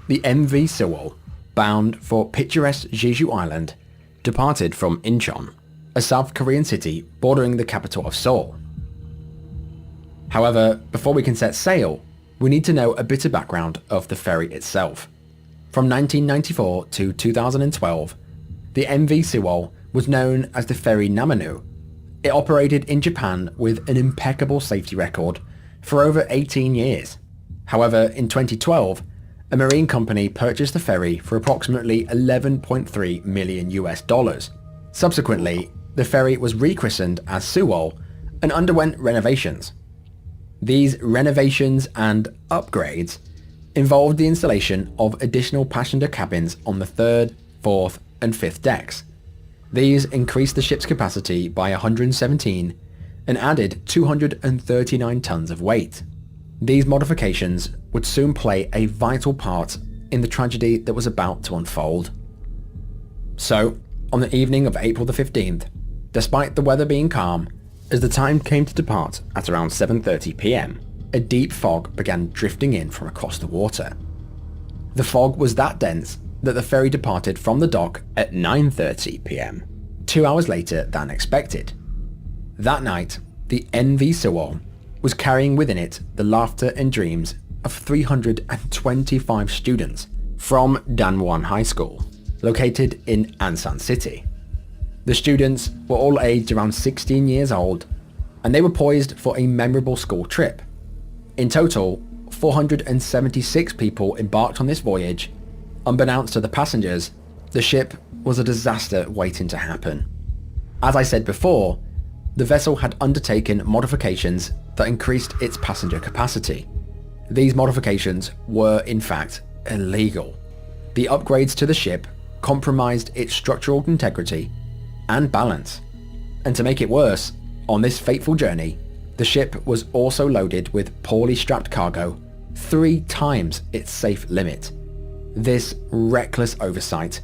the MV Sewol, bound for picturesque Jeju Island, departed from Incheon, a South Korean city bordering the capital of Seoul. However, before we can set sail, we need to know a bit of background of the ferry itself. From 1994 to 2012, the MV Sewol was known as the ferry Namanu. It operated in Japan with an impeccable safety record for over 18 years. However, in 2012, a marine company purchased the ferry for approximately $11.3 million. Subsequently, the ferry was rechristened as Sewol and underwent renovations. These renovations and upgrades involved the installation of additional passenger cabins on the 3rd, 4th and 5th decks. These increased the ship's capacity by 117 and added 239 tons of weight. These modifications would soon play a vital part in the tragedy that was about to unfold. So, on the evening of April the 15th, despite the weather being calm, as the time came to depart at around 7:30 p.m, a deep fog began drifting in from across the water. The fog was that dense that the ferry departed from the dock at 9:30 p.m, 2 hours later than expected. That night, the MV Sewol was carrying within it the laughter and dreams of 325 students from Danwon High School, located in Ansan City. The students were all aged around 16 years old, and they were poised for a memorable school trip. In total, 476 people embarked on this voyage. Unbeknownst to the passengers, the ship was a disaster waiting to happen. As I said before, the vessel had undertaken modifications that increased its passenger capacity. These modifications were, in fact, illegal. The upgrades to the ship compromised its structural integrity and balance. And to make it worse, on this fateful journey, the ship was also loaded with poorly strapped cargo 3 times its safe limit. This reckless oversight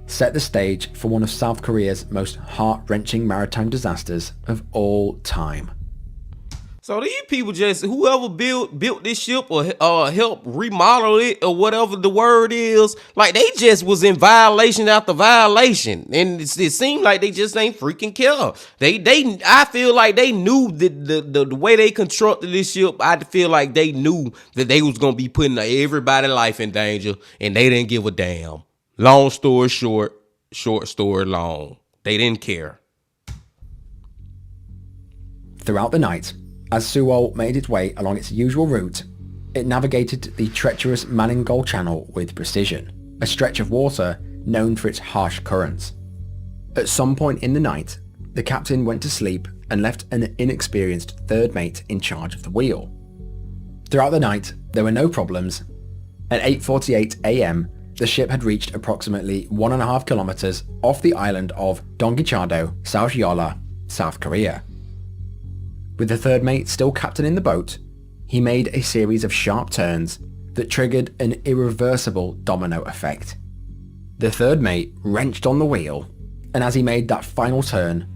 set the stage for one of South Korea's most heart-wrenching maritime disasters of all time. So these people just, whoever built this ship or helped remodel it or whatever the word is, like they just was in violation after violation, and it seemed like they just ain't freaking care. I feel like they knew the way they constructed this ship. I feel like they knew that they was gonna be putting everybody's life in danger, and they didn't give a damn. Long story short, short story long. They didn't care. Throughout the night, as Sewol made its way along its usual route, it navigated the treacherous Maningol Channel with precision, a stretch of water known for its harsh currents. At some point in the night, the captain went to sleep and left an inexperienced third mate in charge of the wheel. Throughout the night, there were no problems. At 8:48 a.m, the ship had reached approximately 1.5 kilometers off the island of Donggichado, South Jeolla, South Korea. With the third mate still captain in the boat, he made a series of sharp turns that triggered an irreversible domino effect. The third mate wrenched on the wheel, and as he made that final turn,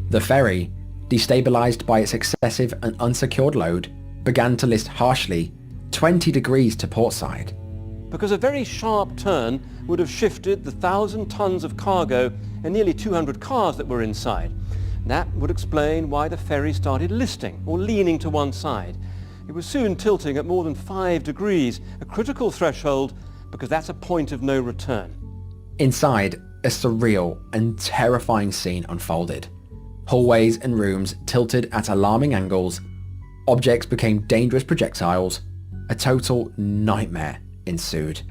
the ferry, destabilized by its excessive and unsecured load, began to list harshly 20 degrees to portside. Because a very sharp turn would have shifted the 1,000 tons of cargo and nearly 200 cars that were inside. That would explain why the ferry started listing or leaning to one side. It was soon tilting at more than 5 degrees, a critical threshold because that's a point of no return. Inside, a surreal and terrifying scene unfolded. Hallways and rooms tilted at alarming angles, objects became dangerous projectiles, a total nightmare ensued.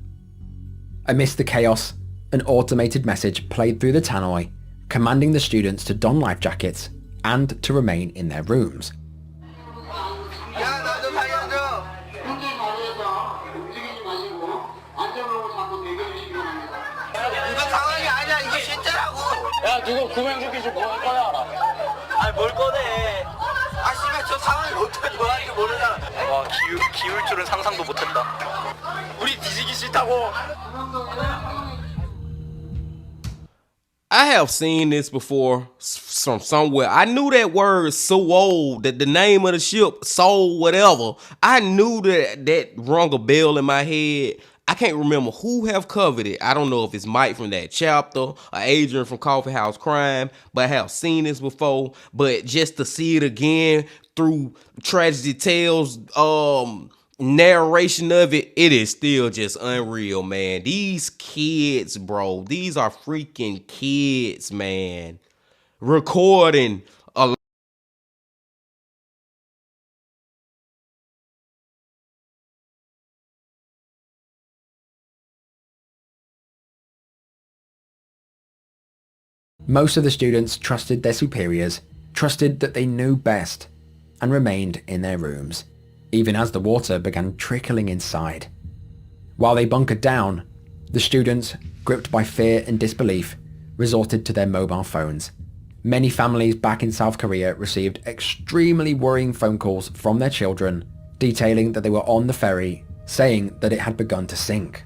Amidst the chaos, an automated message played through the tannoy, commanding the students to don life jackets and to remain in their rooms. 기울 줄은 상상도 못했다. 우리 뒤지기 싫다고. I have seen this before from somewhere. I knew that word so old, that the name of the ship, soul whatever. I knew that rung a bell in my head. I can't remember who have covered it. I don't know if it's Mike from that chapter or Adrian from Coffee House Crime, but I have seen this before. But just to see it again through Tragedy Tales, narration of it, it is still just unreal, man. These kids, bro, these are freaking kids, man. Recording a Most of the students trusted their superiors, trusted that they knew best, and remained in their rooms, even as the water began trickling inside. While they bunkered down, the students, gripped by fear and disbelief, resorted to their mobile phones. Many families back in South Korea received extremely worrying phone calls from their children, detailing that they were on the ferry, saying that it had begun to sink.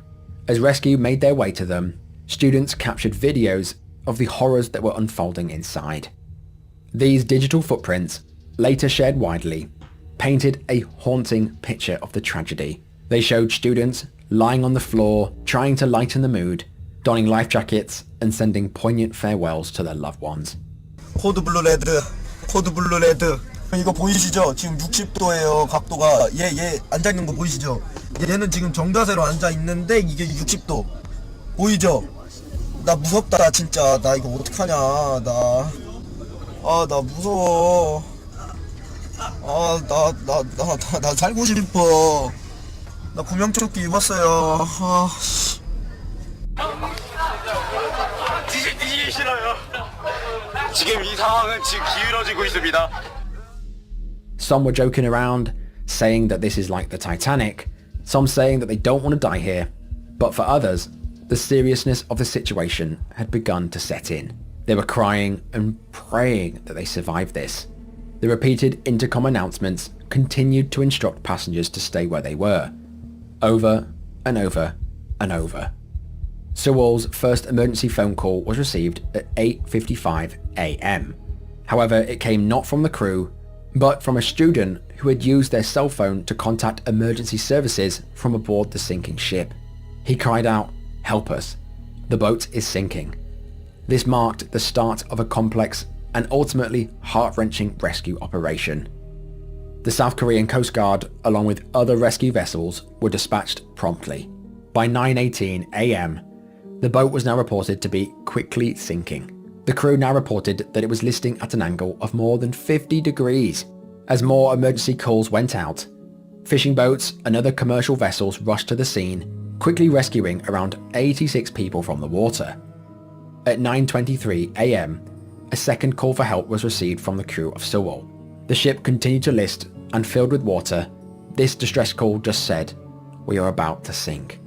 As rescue made their way to them, students captured videos of the horrors that were unfolding inside. These digital footprints, later shared widely, painted a haunting picture of the tragedy. They showed students lying on the floor, trying to lighten the mood, donning life jackets and sending poignant farewells to their loved ones. 코드 블루 레드, 코드 블루 레드. 이거 보이시죠? 지금 60도예요. 각도가 얘 앉아 있는 거 보이시죠? 얘는 지금 정자세로 앉아 있는데 이게 60도. 보이죠? 나 무섭다 진짜. 나 이거 어떡하냐. 나 무서워. 나 살고 싶어. 나 구명조끼 입었어요. 뒤지기 싫어요. 지금 이 상황은 지금 기울어지고 있습니다. Some were joking around, saying that this is like the Titanic, some saying that they don't want to die here, but for others, the seriousness of the situation had begun to set in. They were crying and praying that they survived this. The repeated intercom announcements continued to instruct passengers to stay where they were, over and over and over. Sewell's first emergency phone call was received at 8:55 a.m. However, it came not from the crew, but from a student who had used their cell phone to contact emergency services from aboard the sinking ship. He cried out, "Help us. The boat is sinking." This marked the start of a complex and ultimately heart-wrenching rescue operation. The South Korean Coast Guard, along with other rescue vessels, were dispatched promptly. By 9:18 a.m., the boat was now reported to be quickly sinking. The crew now reported that it was listing at an angle of more than 50 degrees. As more emergency calls went out, fishing boats and other commercial vessels rushed to the scene, quickly rescuing around 86 people from the water. At 9:23 a.m., a second call for help was received from the crew of Sewell. The ship continued to list, and filled with water, this distress call just said, "We are about to sink."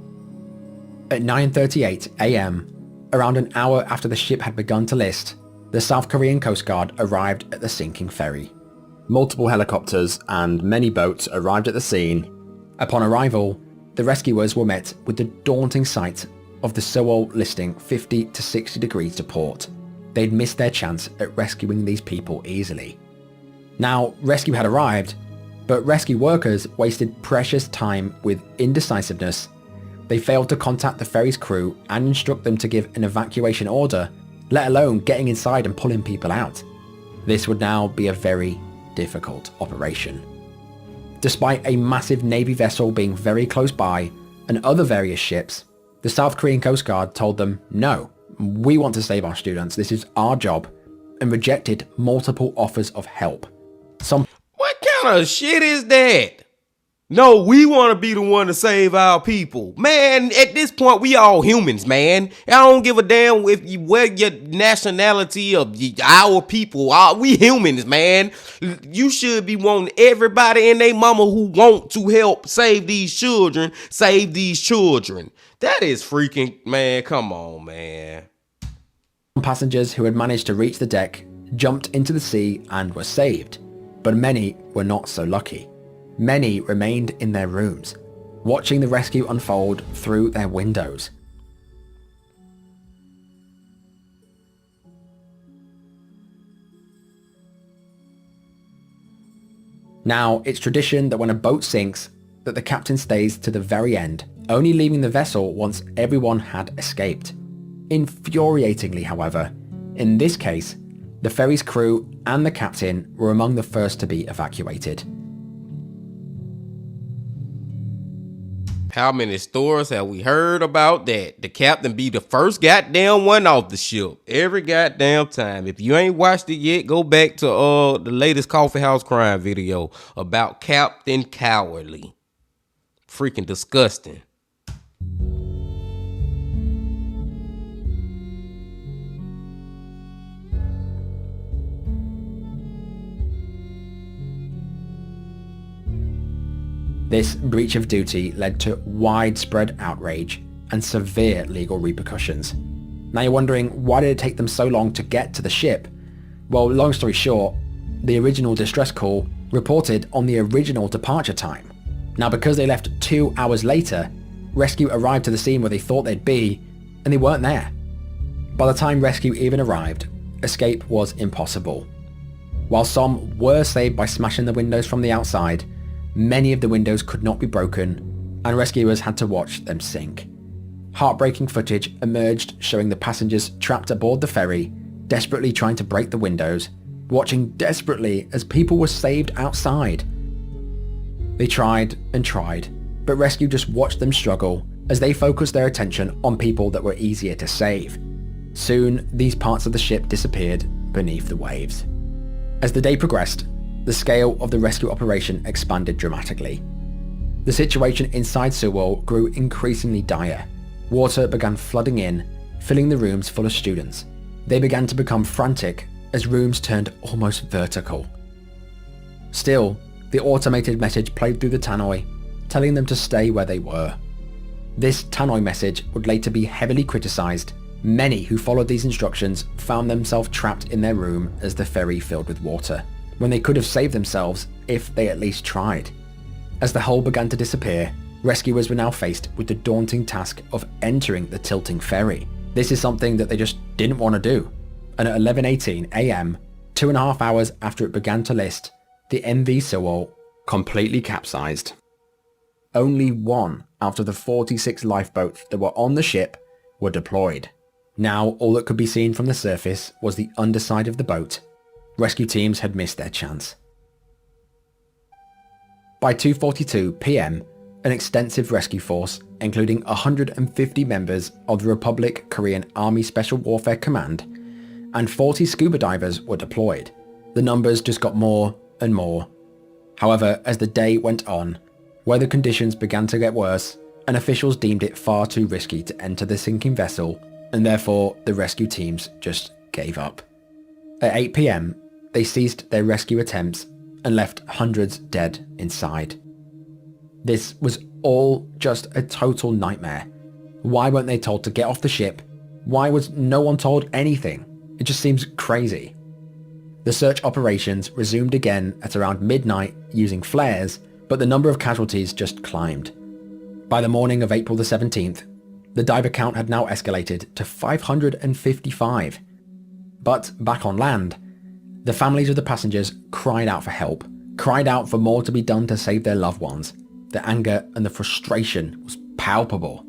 At 9:38 a.m., around an hour after the ship had begun to list, the South Korean Coast Guard arrived at the sinking ferry. Multiple helicopters and many boats arrived at the scene. Upon arrival, the rescuers were met with the daunting sight of the Sewell listing 50 to 60 degrees to port. They'd missed their chance at rescuing these people easily. Now, rescue had arrived, but rescue workers wasted precious time with indecisiveness. They failed to contact the ferry's crew and instruct them to give an evacuation order, let alone getting inside and pulling people out. This would now be a very difficult operation. Despite a massive Navy vessel being very close by and other various ships, the South Korean Coast Guard told them, "No, we want to save our students, this is our job," and rejected multiple offers of help. What kind of shit is that? No, we want to be the one to save our people. Man, at this point, we all humans, man. I don't give a damn if you wear your nationality of our people. We humans, man. You should be wanting everybody and their mama who want to help save these children, save these children. That is freaking, man, come on, man. Passengers who had managed to reach the deck jumped into the sea and were saved, but many were not so lucky. Many remained in their rooms, watching the rescue unfold through their windows. Now, it's tradition that when a boat sinks, that the captain stays to the very end, only leaving the vessel once everyone had escaped. Infuriatingly, however, in this case, the ferry's crew and the captain were among the first to be evacuated. How many stories have we heard about that? The captain be the first goddamn one off the ship every goddamn time. If you ain't watched it yet, go back to the latest Coffee House Crime video about Captain Cowardly. Freaking disgusting. This breach of duty led to widespread outrage and severe legal repercussions. Now you're wondering, why did it take them so long to get to the ship? Well, long story short, the original distress call reported on the original departure time. Now because they left 2 hours later, rescue arrived to the scene where they thought they'd be, and they weren't there. By the time rescue even arrived, escape was impossible. While some were saved by smashing the windows from the outside, many of the windows could not be broken, and rescuers had to watch them sink. Heartbreaking footage emerged showing the passengers trapped aboard the ferry, desperately trying to break the windows, watching desperately as people were saved outside. They tried and tried, but rescue just watched them struggle as they focused their attention on people that were easier to save. Soon, these parts of the ship disappeared beneath the waves. As the day progressed, the scale of the rescue operation expanded dramatically. The situation inside Sewell grew increasingly dire. Water began flooding in, filling the rooms full of students. They began to become frantic as rooms turned almost vertical. Still, the automated message played through the tannoy, telling them to stay where they were. This tannoy message would later be heavily criticised. Many who followed these instructions found themselves trapped in their room as the ferry filled with water, when they could have saved themselves if they at least tried. As the hull began to disappear, rescuers were now faced with the daunting task of entering the tilting ferry. This is something that they just didn't want to do. And at 11:18 AM, 2.5 hours after it began to list, the MV Sewell completely capsized. Only one out of the 46 lifeboats that were on the ship were deployed. Now all that could be seen from the surface was the underside of the boat. Rescue teams had missed their chance. By 2:42 PM, an extensive rescue force, including 150 members of the Republic Korean Army Special Warfare Command and 40 scuba divers were deployed. The numbers just got more and more. However, as the day went on, weather conditions began to get worse, and officials deemed it far too risky to enter the sinking vessel, and therefore the rescue teams just gave up. At 8 PM, they ceased their rescue attempts and left hundreds dead inside. This was all just a total nightmare. Why weren't they told to get off the ship? Why was no one told anything? It just seems crazy. The search operations resumed again at around midnight using flares, but the number of casualties just climbed. By the morning of April the 17th, the diver count had now escalated to 555. But back on land, the families of the passengers cried out for help, cried out for more to be done to save their loved ones. The anger and the frustration was palpable.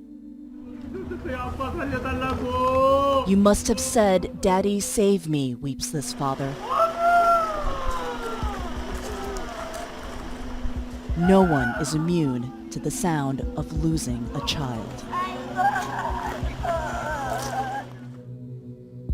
You must have said, "Daddy, save me," weeps this father. No one is immune to the sound of losing a child.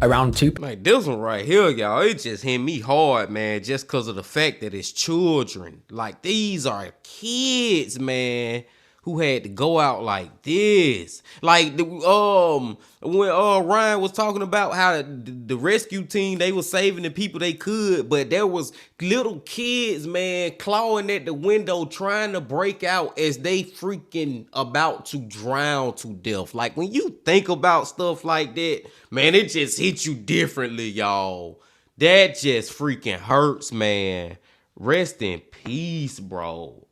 Around 2 Like this one right here, y'all, it just hit me hard, man, just because of the fact that it's children. Like, these are kids, man, who had to go out like this. Like, when Ryan was talking about how the rescue team, they were saving the people they could, but there was little kids, man, clawing at the window trying to break out as they freaking about to drown to death. Like, when you think about stuff like that, man, it just hits you differently, y'all. That just freaking hurts, man. Rest in peace, bro.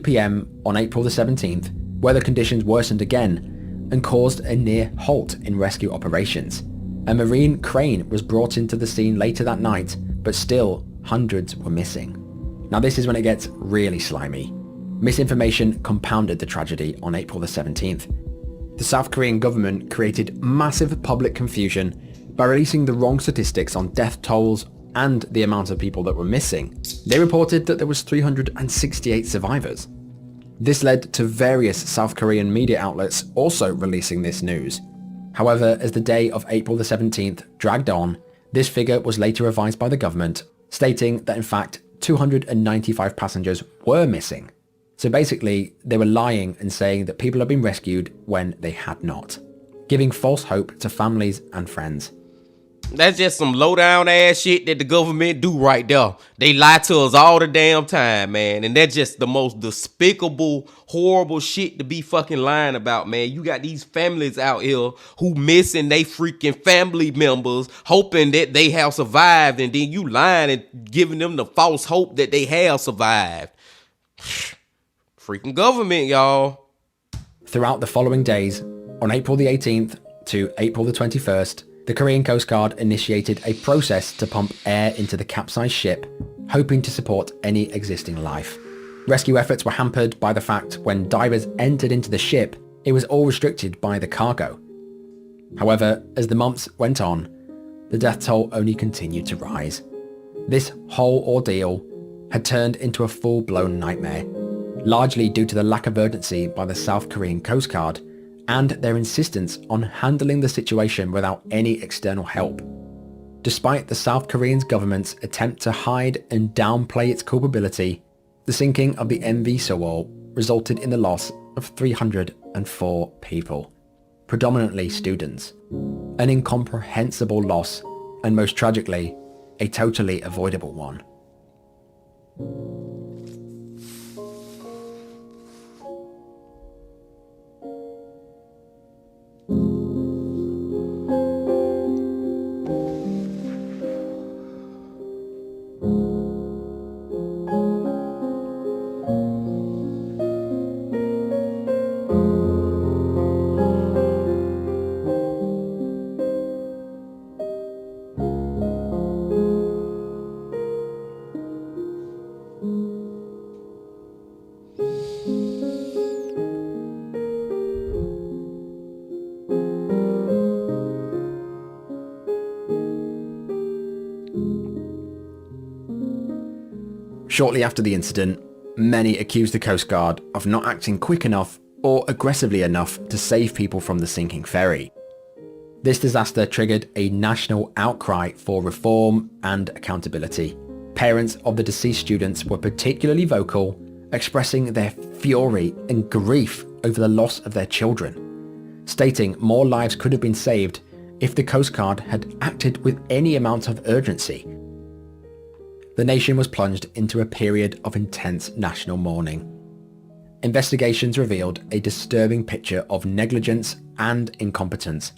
p.m. on April the 17th, weather conditions worsened again and caused a near halt in rescue operations. A marine crane was brought into the scene later that night, but still hundreds were missing. Now this is when it gets really slimy. Misinformation compounded the tragedy on April the 17th. The South Korean government created massive public confusion by releasing the wrong statistics on death tolls and the amount of people that were missing. They reported that there was 368 survivors. This led to various South Korean media outlets also releasing this news. However, as the day of April the 17th dragged on, this figure was later revised by the government, stating that in fact 295 passengers were missing. So basically, they were lying and saying that people had been rescued when they had not, giving false hope to families and friends. That's just some low down ass shit that the government do right there. They lie to us all the damn time, man. And that's just the most despicable, horrible shit to be fucking lying about, man. You got these families out here who missing they freaking family members, hoping that they have survived, and then you lying and giving them the false hope that they have survived. Freaking government, y'all. Throughout the following days, on April the 18th to April the 21st, the Korean Coast Guard initiated a process to pump air into the capsized ship, hoping to support any existing life. Rescue efforts were hampered by the fact when divers entered into the ship, it was all restricted by the cargo. However, as the months went on, the death toll only continued to rise. This whole ordeal had turned into a full-blown nightmare, largely due to the lack of urgency by the South Korean Coast Guard and their insistence on handling the situation without any external help. Despite the South Korean government's attempt to hide and downplay its culpability, the sinking of the MV Sewol resulted in the loss of 304 people, predominantly students. An incomprehensible loss, and most tragically, a totally avoidable one. Shortly after the incident, many accused the Coast Guard of not acting quick enough or aggressively enough to save people from the sinking ferry. This disaster triggered a national outcry for reform and accountability. Parents of the deceased students were particularly vocal, expressing their fury and grief over the loss of their children, stating more lives could have been saved if the Coast Guard had acted with any amount of urgency. The nation was plunged into a period of intense national mourning. Investigations revealed a disturbing picture of negligence and incompetence.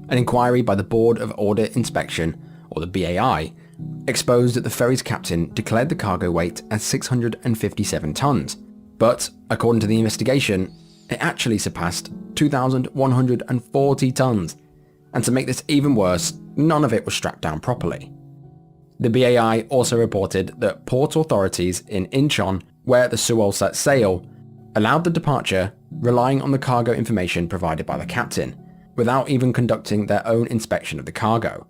An inquiry by the Board of Audit Inspection, or the BAI, exposed that the ferry's captain declared the cargo weight as 657 tons, but according to the investigation, it actually surpassed 2,140 tons. And to make this even worse, none of it was strapped down properly. The BAI also reported that port authorities in Incheon, where the Sewol set sail, allowed the departure, relying on the cargo information provided by the captain, without even conducting their own inspection of the cargo.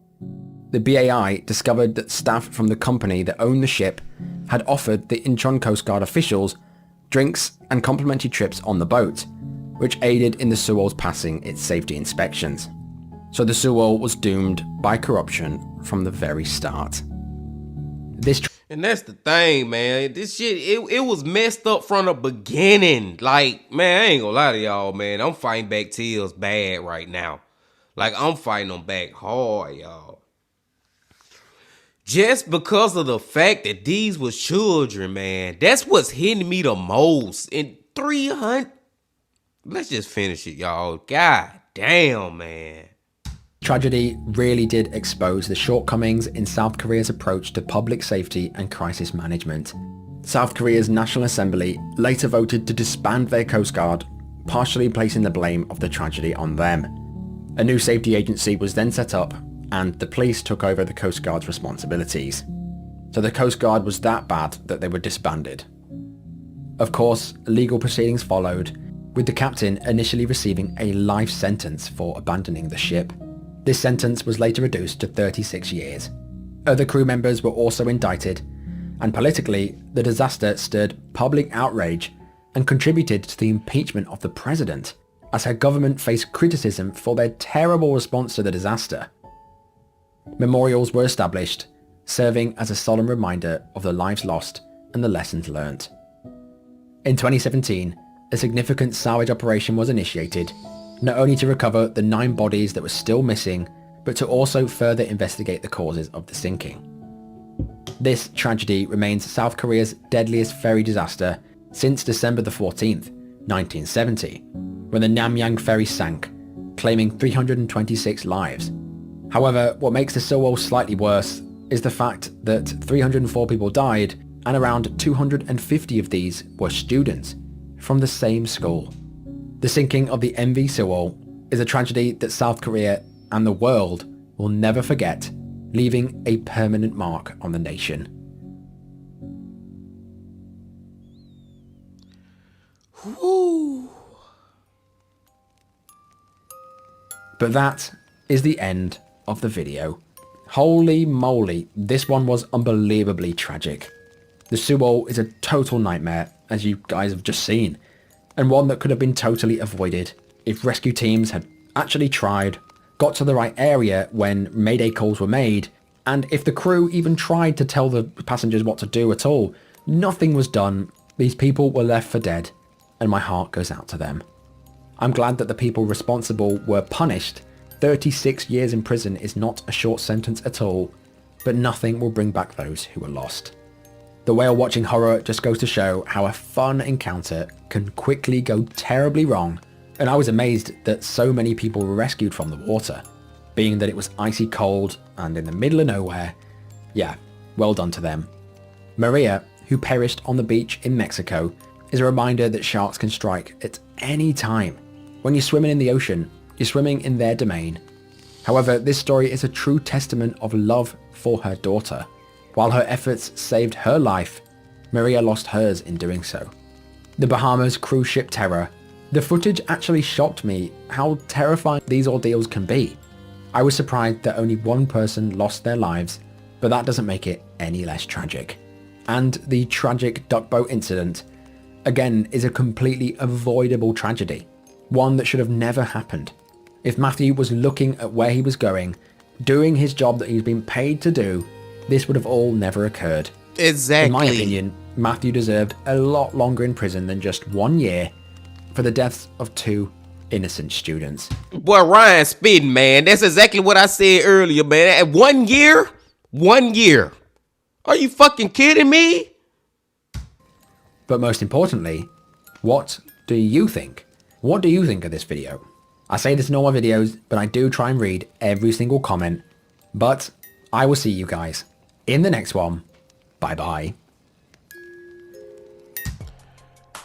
The BAI discovered that staff from the company that owned the ship had offered the Incheon Coast Guard officials drinks and complimentary trips on the boat, which aided in the Sewol's passing its safety inspections. So the Sewol was doomed by corruption from the very start. And that's the thing, man. This shit, it was messed up from the beginning. Like, man, I ain't gonna lie to y'all, man. I'm fighting back Tails bad right now. Like, I'm fighting them back hard, y'all. Just because of the fact that these was children, man. That's what's hitting me the most. In 300... Let's just finish it, y'all. God damn, man. Tragedy really did expose the shortcomings in South Korea's approach to public safety and crisis management. South Korea's National Assembly later voted to disband their Coast Guard, partially placing the blame of the tragedy on them. A new safety agency was then set up, and the police took over the Coast Guard's responsibilities. So the Coast Guard was that bad that they were disbanded. Of course, legal proceedings followed, with the captain initially receiving a life sentence for abandoning the ship. This sentence was later reduced to 36 years. Other crew members were also indicted, and politically, the disaster stirred public outrage and contributed to the impeachment of the president, as her government faced criticism for their terrible response to the disaster. Memorials were established, serving as a solemn reminder of the lives lost and the lessons learnt. In 2017, a significant salvage operation was initiated, not only to recover the 9 bodies that were still missing, but to also further investigate the causes of the sinking. This tragedy remains South Korea's deadliest ferry disaster since December the 14th, 1970, when the Namyang ferry sank, claiming 326 lives. However, what makes the Sewol slightly worse is the fact that 304 people died, and around 250 of these were students from the same school. The sinking of the MV Sewol is a tragedy that South Korea and the world will never forget, leaving a permanent mark on the nation. Woo. But that is the end of the video. Holy moly, this one was unbelievably tragic. The Sewol is a total nightmare, as you guys have just seen, and one that could have been totally avoided if rescue teams had actually tried, got to the right area when mayday calls were made, and if the crew even tried to tell the passengers what to do at all. Nothing was done. These people were left for dead, and my heart goes out to them. I'm glad that the people responsible were punished. 36 years in prison is not a short sentence at all, but nothing will bring back those who were lost. The whale watching horror just goes to show how a fun encounter can quickly go terribly wrong, and I was amazed that so many people were rescued from the water, being that it was icy cold and in the middle of nowhere. Yeah, well done to them. Maria, who perished on the beach in Mexico, is a reminder that sharks can strike at any time. When you're swimming in the ocean, you're swimming in their domain. However, this story is a true testament of love for her daughter. While her efforts saved her life, Maria lost hers in doing so. The Bahamas cruise ship terror. The footage actually shocked me how terrifying these ordeals can be. I was surprised that only one person lost their lives, but that doesn't make it any less tragic. And the tragic duck boat incident, again, is a completely avoidable tragedy. One that should have never happened. If Matthew was looking at where he was going, doing his job that he's been paid to do, this would have all never occurred. Exactly. In my opinion, Matthew deserved a lot longer in prison than just 1 year for the deaths of 2 innocent students. Boy, Ryan spitting, man. That's exactly what I said earlier, man. At 1 year? 1 year. Are you fucking kidding me? But most importantly, what do you think? What do you think of this video? I say this in all my videos, but I do try and read every single comment. But I will see you guys in the next one. Bye bye.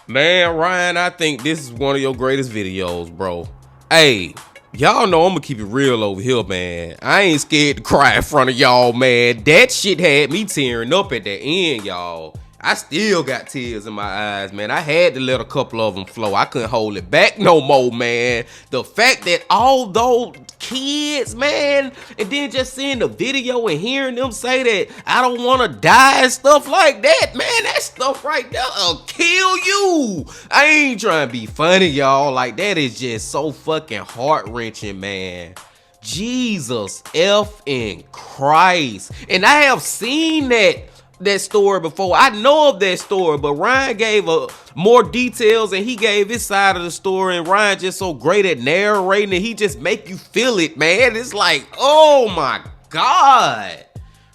Man, Ryan, I think this is one of your greatest videos, bro. Hey, y'all know I'm gonna keep it real over here, man. I ain't scared to cry in front of y'all, man. That shit had me tearing up at the end, y'all. I still got tears in my eyes, man. I had to let a couple of them flow. I couldn't hold it back no more, man. The fact that all those kids, man, and then just seeing the video and hearing them say that I don't want to die and stuff like that, man, that stuff right there will kill you. I ain't trying to be funny, y'all. Like, that is just so fucking heart-wrenching, man. Jesus effing Christ. And I have seen that story before. I know of that story, but Ryan gave more details and he gave his side of the story, and Ryan just so great at narrating and he just make you feel it, man. It's like, oh my God.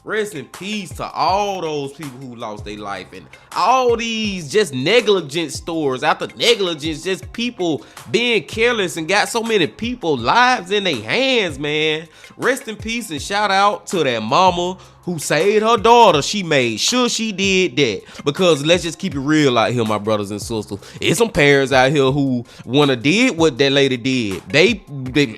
Rest in peace to all those people who lost their life, and all these just negligent stories after negligence, just people being careless and got so many people lives in their hands, man. Rest in peace and shout out to that mama who saved her daughter. She made sure she did that, because let's just keep it real out here, my brothers and sisters. It's some parents out here who wanna did what that lady did.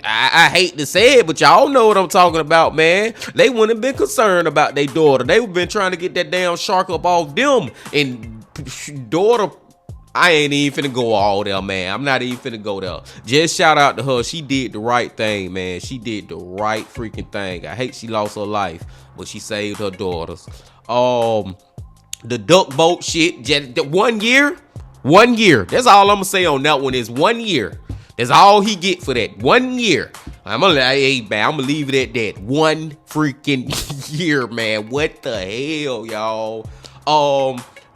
I hate to say it, but y'all know what I'm talking about, man. They wouldn't have been concerned about their daughter. They would have been trying to get that damn shark up off them. And daughter, I ain't even finna go all there, man. I'm not even finna go there. Just shout out to her. She did the right thing, man. She did the right freaking thing. I hate she lost her life, but she saved her daughters. The duck boat shit, just 1 year. 1 year. That's all I'm gonna say on that one is 1 year. That's all he get for that. 1 year. I'm gonna leave it at that. 1 freaking year, man. What the hell, y'all?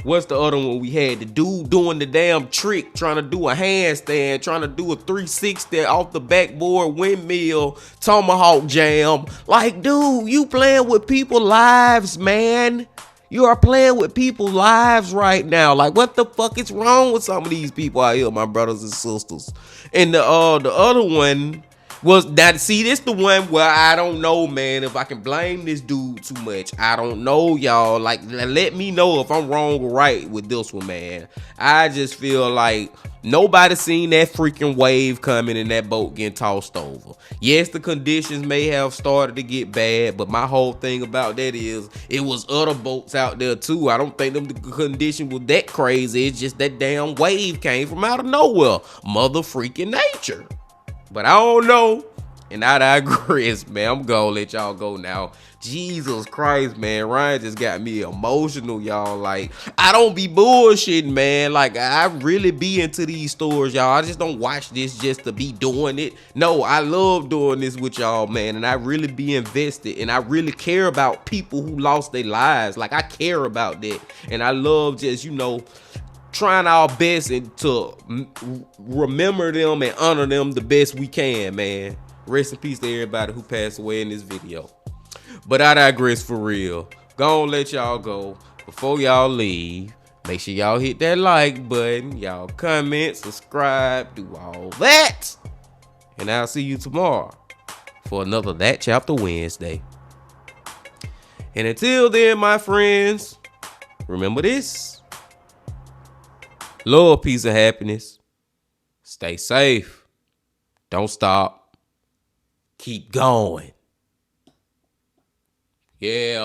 What's the other one we had? The dude doing the damn trick, trying to do a handstand, trying to do a 360 off the backboard windmill, tomahawk jam. Like, dude, you playing with people's lives, man. You are playing with people's lives right now. Like, what the fuck is wrong with some of these people out here, my brothers and sisters? And the other one was that. See, this the one where I don't know, man, if I can blame this dude too much. I don't know, y'all. Like, let me know if I'm wrong or right with this one, man. I just feel like nobody seen that freaking wave coming and that boat getting tossed over. Yes, the conditions may have started to get bad, but my whole thing about that is it was other boats out there too. I don't think the condition was that crazy. It's just that damn wave came from out of nowhere. Mother freaking nature. But I don't know. And I digress, man. I'm gonna let y'all go now. Jesus Christ, man. Ryan just got me emotional, y'all. Like, I don't be bullshitting, man. Like, I really be into these stories, y'all. I just don't watch this just to be doing it. No, I love doing this with y'all, man. And I really be invested. And I really care about people who lost their lives. Like, I care about that. And I love just, trying our best and to remember them and honor them the best we can, man. Rest in peace to everybody who passed away in this video. But I digress for real. Gonna let y'all go. Before y'all leave, make sure y'all hit that like button. Y'all comment, subscribe, do all that. And I'll see you tomorrow for another That Chapter Wednesday. And until then, my friends, remember this. Love, peace, and happiness. Stay safe. Don't stop. Keep going. Yeah.